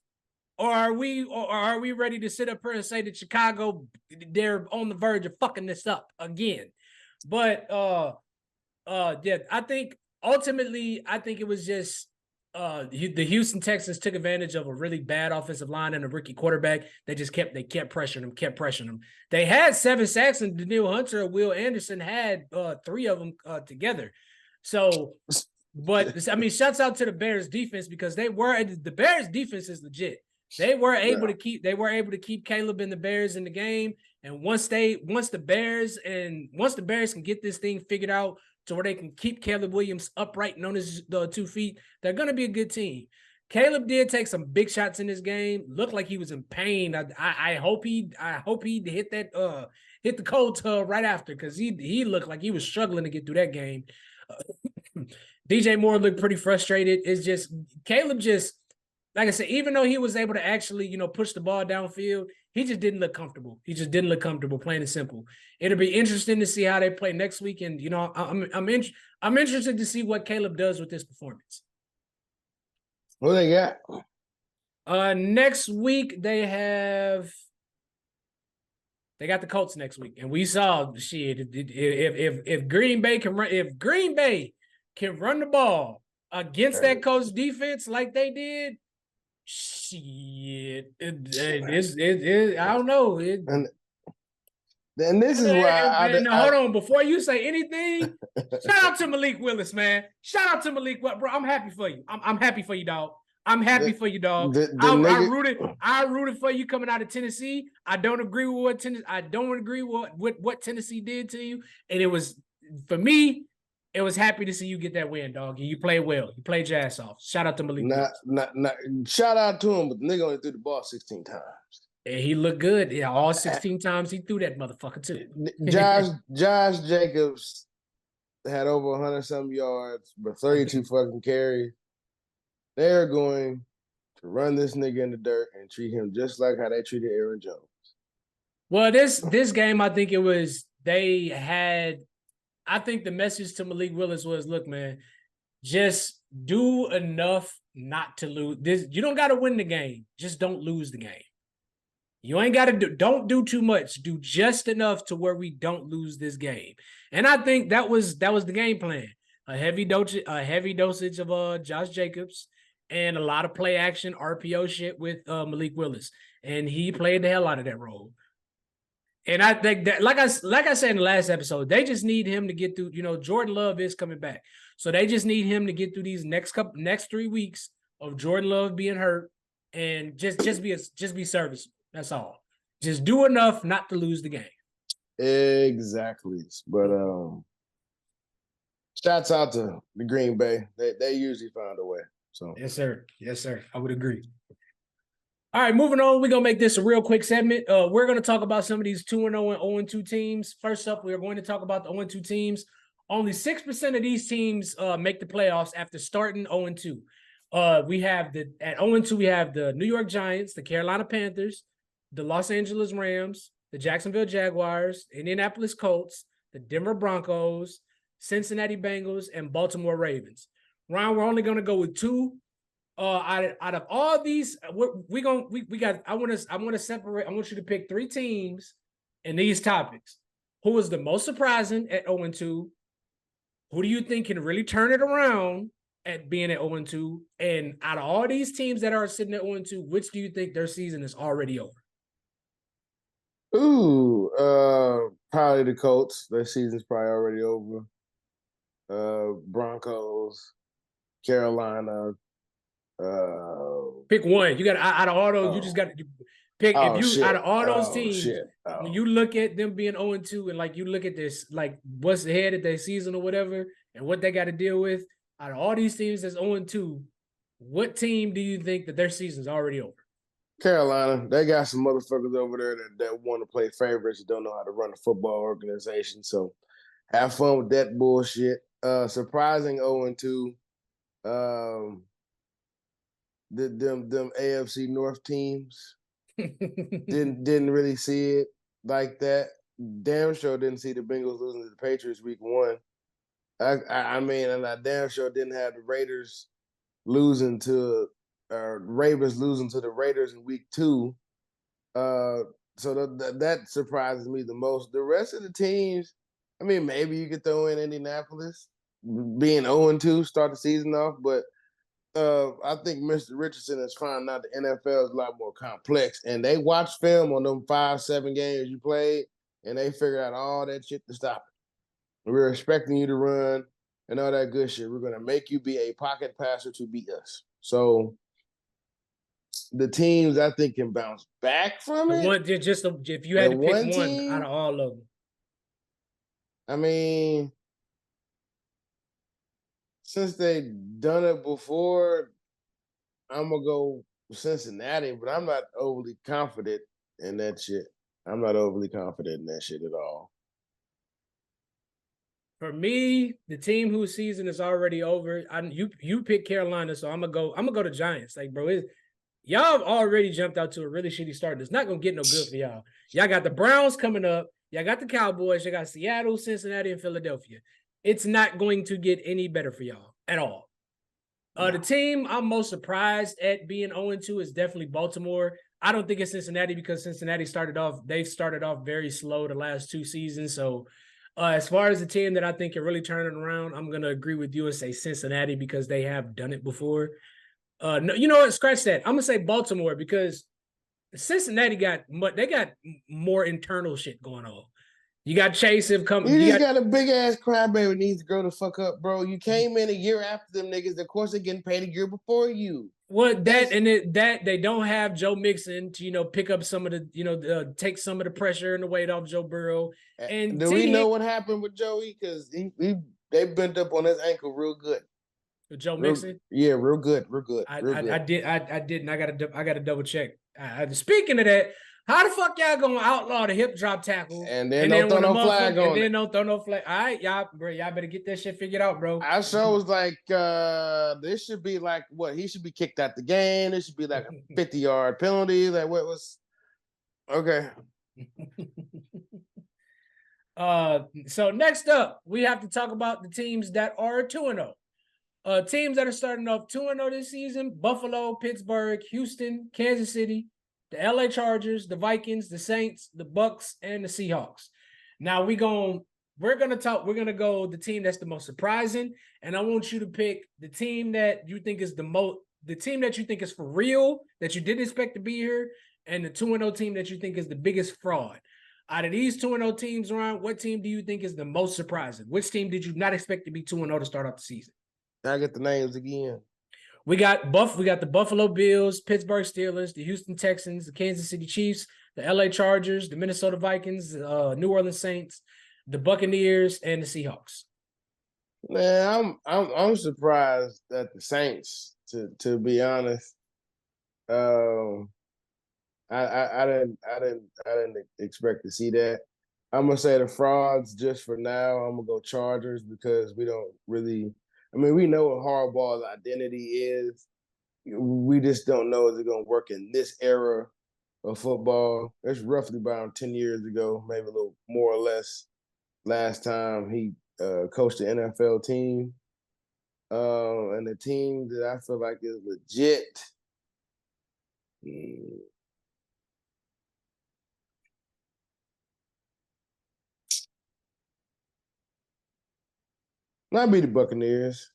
Or are we ready to sit up here and say that Chicago, they're on the verge of fucking this up again? But yeah, I think ultimately, it was just the Houston Texans took advantage of a really bad offensive line and a rookie quarterback. They kept pressuring him. They had 7 sacks, and Daniil Hunter and Will Anderson had 3 of them together. So, but I mean, shouts out to the Bears defense because the Bears defense is legit. They were able to keep Caleb and the Bears in the game. And once the Bears can get this thing figured out to where they can keep Caleb Williams upright and on his 2 feet, they're going to be a good team. Caleb did take some big shots in this game. Looked like he was in pain. I hope he hit the cold tub right after, because he looked like he was struggling to get through that game. DJ Moore looked pretty frustrated. It's just Caleb like I said, even though he was able to actually, push the ball downfield, he just didn't look comfortable. He just didn't look comfortable, plain and simple. It'll be interesting to see how they play next week, and I'm interested to see what Caleb does with this performance. What they got? Next week they got the Colts next week, and we saw shit. If Green Bay can run the ball against that Colts defense like they did. Shit, I don't know. And this is why hold on, before you say anything, shout out to Malik Willis, man. Shout out to Malik, bro. I'm happy for you. I'm happy for you, dog. I'm happy for you, dog. I rooted for you coming out of Tennessee. I don't agree with what Tennessee did to you, and it was, for me, it was happy to see you get that win, dog. You played well. You played your ass off. Shout out to Malik. Shout out to him, but the nigga only threw the ball 16 times. And he looked good. Yeah, all 16 times he threw that motherfucker too. Josh Jacobs had over 100-something yards, but 32 fucking carries. They're going to run this nigga in the dirt and treat him just like how they treated Aaron Jones. Well, this game, I think I think the message to Malik Willis was, look, man, just do enough not to lose. You don't got to win the game. Just don't lose the game. You ain't got to don't do too much. Do just enough to where we don't lose this game. And I think that was the game plan. A heavy dosage of Josh Jacobs and a lot of play action RPO shit with Malik Willis. And he played the hell out of that role. And I think that, like I said in the last episode, they just need him to get through. Jordan Love is coming back, so they just need him to get through these next 3 weeks of Jordan Love being hurt, and just be serviceable. That's all. Just do enough not to lose the game. Exactly. But shouts out to the Green Bay. They usually find a way. So yes, sir. I would agree. All right, moving on. We're going to make this a real quick segment. We're going to talk about some of these 2-0 and 0-2 teams. First up, we are going to talk about the 0-2 teams. Only 6% of these teams make the playoffs after starting 0-2. We have at 0-2, we have the New York Giants, the Carolina Panthers, the Los Angeles Rams, the Jacksonville Jaguars, Indianapolis Colts, the Denver Broncos, Cincinnati Bengals, and Baltimore Ravens. Ryan, we're only going to go with 2. Out of all these, I want to separate. I want you to pick 3 teams in these topics. Who was the most surprising at 0-2? Who do you think can really turn it around at being at 0-2? And out of all these teams that are sitting at 0-2, which do you think their season is already over? Probably the Colts. Their season's probably already over. Broncos, Carolina. Pick one. You got out of all those. You just got to pick. Out of all those teams, when you look at them being 0-2, and like you look at this, like what's ahead of their season or whatever, and what they got to deal with. Out of all these teams that's 0-2, What team do you think that their season's already over? Carolina, they got some motherfuckers over there that want to play favorites and don't know how to run a football organization. So have fun with that bullshit. Surprising 0-2. Um, them AFC North teams didn't really see it like that. Damn sure didn't see the Bengals losing to the Patriots week 1. I mean, and I damn sure didn't have the Raiders losing to Ravens losing to the Raiders in week 2. So that surprises me the most. The rest of the teams, I mean, maybe you could throw in Indianapolis being 0-2, start the season off, but I think Mr. Richardson has found out the NFL is a lot more complex, and they watch film on them 5-7 games you played, and they figure out all that shit to stop it. We're expecting you to run and all that good shit. We're gonna make you be a pocket passer to beat us. So the teams I think can bounce back from it. If you had to pick one team, out of all of them. I mean, since they done it before, I'm gonna go Cincinnati, but I'm not overly confident in that shit. I'm not overly confident in that shit at all. For me, the team whose season is already over, you pick Carolina, so I'm gonna go to Giants. Like, bro, y'all already jumped out to a really shitty start. It's not gonna get no good for y'all. Y'all got the Browns coming up. Y'all got the Cowboys. You got Seattle, Cincinnati, and Philadelphia. It's not going to get any better for y'all at all. No. The team I'm most surprised at being 0-2 is definitely Baltimore. I don't think it's Cincinnati because Cincinnati started off very slow the last 2 seasons. So as far as the team that I think can really turn it around, I'm going to agree with you and say Cincinnati because they have done it before. No, you know what? Scratch that. I'm going to say Baltimore because Cincinnati got more internal shit going on. You got Chase if come. You just got a big ass crybaby needs to grow the fuck up, bro. You came in a year after them niggas. Of course, they're getting paid a year before you. Well, that they don't have Joe Mixon to pick up some of the take some of the pressure and the weight off Joe Burrow. And do we know what happened with Joey? Because they bent up on his ankle real good. With Joe Mixon, yeah, real good. I didn't. I got to double check. Speaking of that, how the fuck y'all gonna outlaw the hip drop tackle and then don't throw no flag on it? And then don't throw no flag. All right, y'all better get that shit figured out, bro. I sure was like, this should be like what? He should be kicked out the game. This should be like a 50-yard penalty. Like what was? Okay. So next up, we have to talk about the teams that are 2-0. Teams that are starting off 2-0 this season: Buffalo, Pittsburgh, Houston, Kansas City, the LA Chargers, the Vikings, the Saints, the Bucks, and the Seahawks. Now we're gonna go the team that's the most surprising, and I want you to pick the team that you think is the team that you think is for real, that you didn't expect to be here, and the 2-0 team that you think is the biggest fraud. Out of these 2-0 teams, Ron, what team do you think is the most surprising? Which team did you not expect to be 2-0 to start off the season? I get the names again. We got the Buffalo Bills, Pittsburgh Steelers, the Houston Texans, the Kansas City Chiefs, the LA Chargers, the Minnesota Vikings, New Orleans Saints, the Buccaneers, and the Seahawks. Man, I'm surprised at the Saints. To be honest, I didn't expect to see that. I'm gonna say the frauds just for now. I'm gonna go Chargers because we don't really. I mean, we know what Harbaugh's identity is. We just don't know is it going to work in this era of football. It's roughly about 10 years ago, maybe a little more or less, last time he coached the NFL team. And the team that I feel like is legit. Might be the Buccaneers.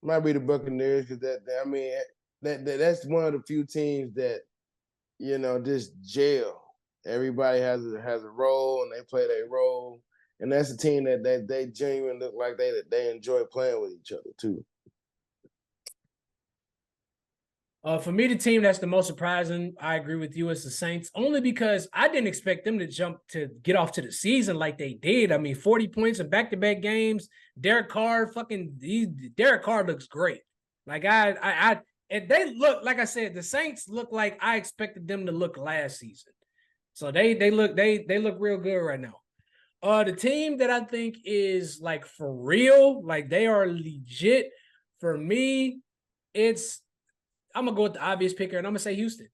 Because that's one of the few teams that just gel. Everybody has a role and they play their role, and that's a team that they genuinely look like they enjoy playing with each other too. For me, the team that's the most surprising, I agree with you, is the Saints, only because I didn't expect them to get off to the season like they did. I mean, 40 points in back-to-back games. Derek Carr looks great. Like and they look, like I said, the Saints look like I expected them to look last season. So they look real good right now. The team that I think is like for real, like they are legit for me, I'm gonna go with the obvious picker and I'm gonna say Houston.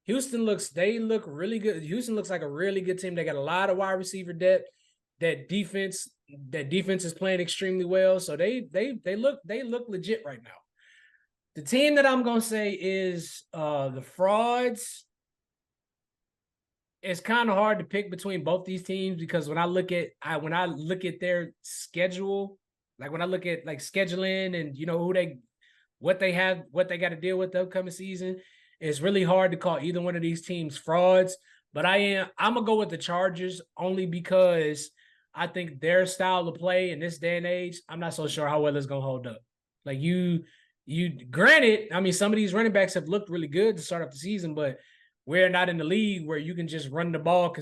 They look really good. Houston looks like a really good team. They got a lot of wide receiver depth. That defense is playing extremely well. So they look legit right now. The team that I'm gonna say is the Frauds. It's kind of hard to pick between both these teams because when I look at their schedule, like when I look at like scheduling and what they got to deal with the upcoming season, it's really hard to call either one of these teams frauds. But I'm gonna go with the Chargers only because I think their style of play in this day and age, I'm not so sure how well it's gonna hold up. Like granted, I mean, some of these running backs have looked really good to start off the season, but we're not in the league where you can just run the ball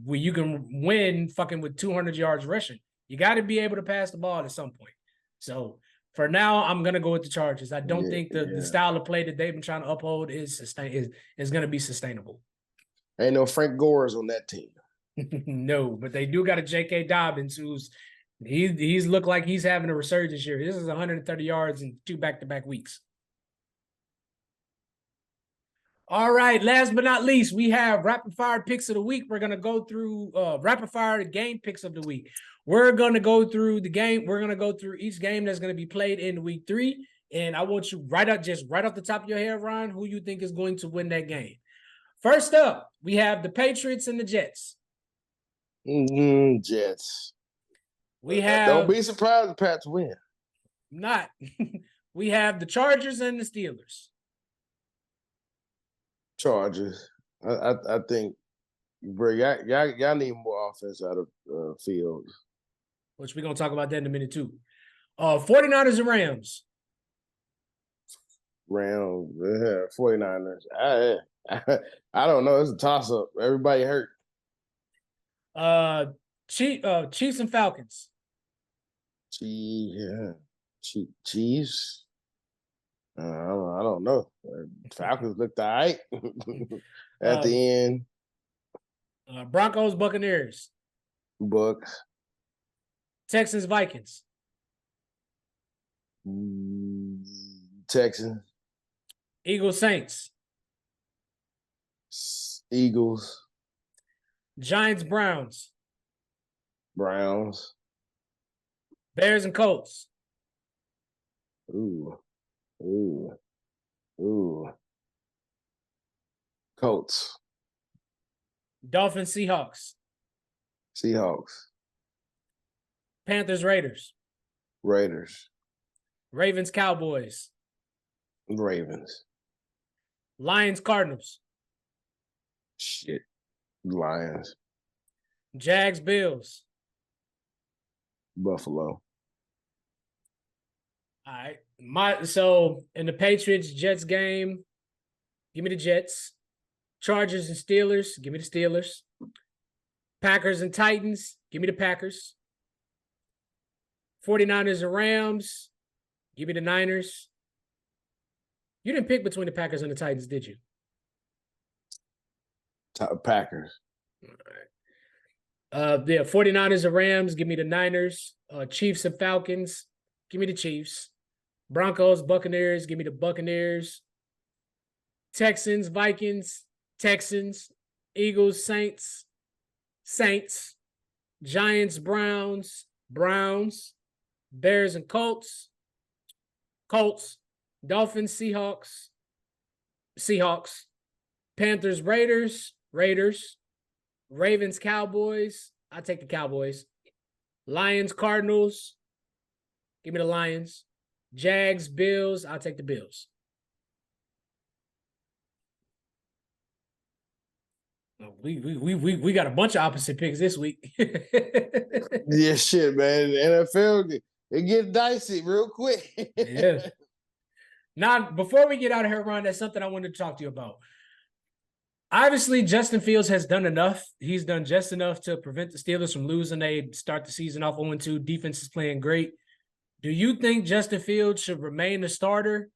where you can win fucking with 200 yards rushing. You got to be able to pass the ball at some point. So for now, I'm gonna go with the Chargers. I don't think the style of play that they've been trying to uphold is going to be sustainable. Ain't no Frank Gores on that team. No, but they do got a J.K. Dobbins he's looked like he's having a resurgence here. This is 130 yards in 2 back-to-back weeks. All right, last but not least, we have rapid fire picks of the week. We're going to go through rapid fire game picks of the week. We're going to go through the game. We're going to go through each game that's going to be played in week 3. And I want you right off the top of your head, Ron, who you think is going to win that game. First up, we have the Patriots and the Jets. Jets. Don't be surprised if Pats win. Not. We have the Chargers and the Steelers. Chargers. I think, bro, y'all need more offense out of field. Which we're going to talk about that in a minute, too. 49ers and Rams. 49ers. I don't know. It's a toss-up. Everybody hurt. Chiefs and Falcons. Chiefs. I don't know. Falcons looked all right at the end. Broncos, Buccaneers. Bucks. Texans, Vikings. Texans. Eagles, Saints. Eagles. Giants, Browns. Browns. Bears and Colts. Ooh. Colts. Dolphins, Seahawks. Seahawks. Panthers, Raiders. Raiders. Ravens, Cowboys. Ravens. Lions, Cardinals. Shit. Lions. Jags, Bills. Buffalo. All right. So in the Patriots-Jets game, give me the Jets. Chargers and Steelers, give me the Steelers. Packers and Titans, give me the Packers. 49ers and Rams, give me the Niners. You didn't pick between the Packers and the Titans, did you? Packers. All right. 49ers and Rams, give me the Niners. Chiefs and Falcons, give me the Chiefs. Broncos, Buccaneers, give me the Buccaneers. Texans, Vikings, Texans. Eagles, Saints. Giants, Browns. Bears and Colts. Dolphins, Seahawks. Panthers, Raiders. Ravens, Cowboys. I take the Cowboys. Lions, Cardinals. Give me the Lions. Jags, Bills. I'll take the Bills. We got a bunch of opposite picks this week. Yeah, shit, man. The NFL, it get dicey real quick. Yeah. Now, before we get out of here, Ron, that's something I wanted to talk to you about. Obviously, Justin Fields has done enough. He's done just enough to prevent the Steelers from losing. They start the season off 0-2. Defense is playing great. Do you think Justin Fields should remain the starter,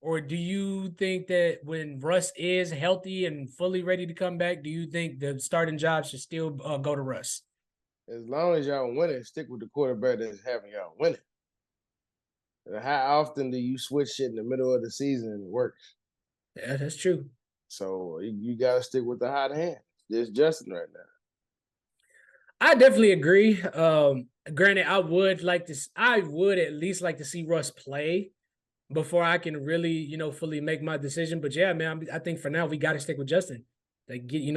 Or do you think that when Russ is healthy and fully ready to come back, do you think the starting job should still go to Russ? As long as y'all winning, stick with the quarterback that's having y'all winning. How often do you switch shit in the middle of the season and it works? Yeah, that's true. So you got to stick with the hot hand. There's Justin right now. I definitely agree. Granted, I would at least like to see Russ play before I can really, fully make my decision. But yeah, man, I think for now we got to stick with Justin. Like, you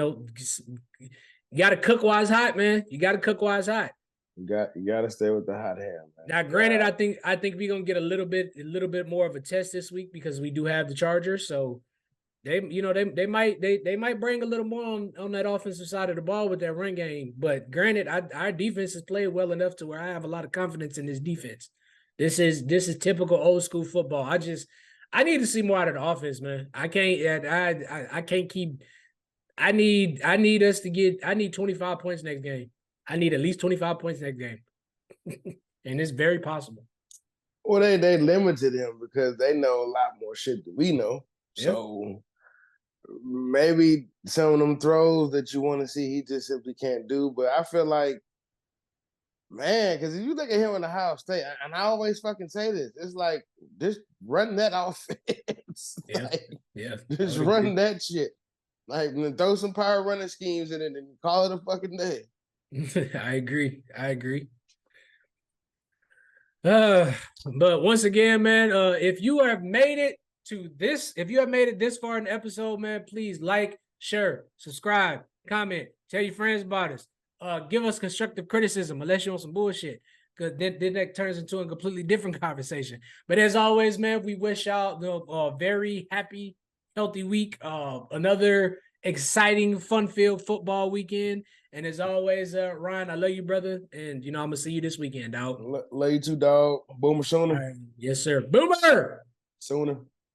got to cook while it's hot, man. You got to cook while it's hot. You got to stay with the hot hand, man. Now, granted, I think we're gonna get a little bit more of a test this week because we do have the Chargers. So they might bring a little more on that offensive side of the ball with that run game. But granted, our defense has played well enough to where I have a lot of confidence in this defense. This is typical old school football. I need to see more out of the offense, man. I can't keep. I need 25 points next game. I need at least 25 points next game. And it's very possible. Well, they limited him because they know a lot more shit than we know. Yep. So maybe some of them throws that you want to see, he just simply can't do. But I feel like, man, because if you look at him in Ohio State, and I always fucking say this, it's like, just run that offense. Just run that shit. Like, throw some power running schemes in it and call it a fucking day. I agree. But once again, man, if you have made it this far in the episode, man, please like, share, subscribe, comment, tell your friends about us. Give us constructive criticism unless you're on some bullshit, because then that turns into a completely different conversation. But as always, man, we wish y'all a very happy, healthy week. Another exciting, fun-filled football weekend. And as always, Ryan, I love you, brother. And, I'm going to see you this weekend, dog. Love you too, dog. Boomer sooner. Right. Yes, sir. Boomer! Sooner.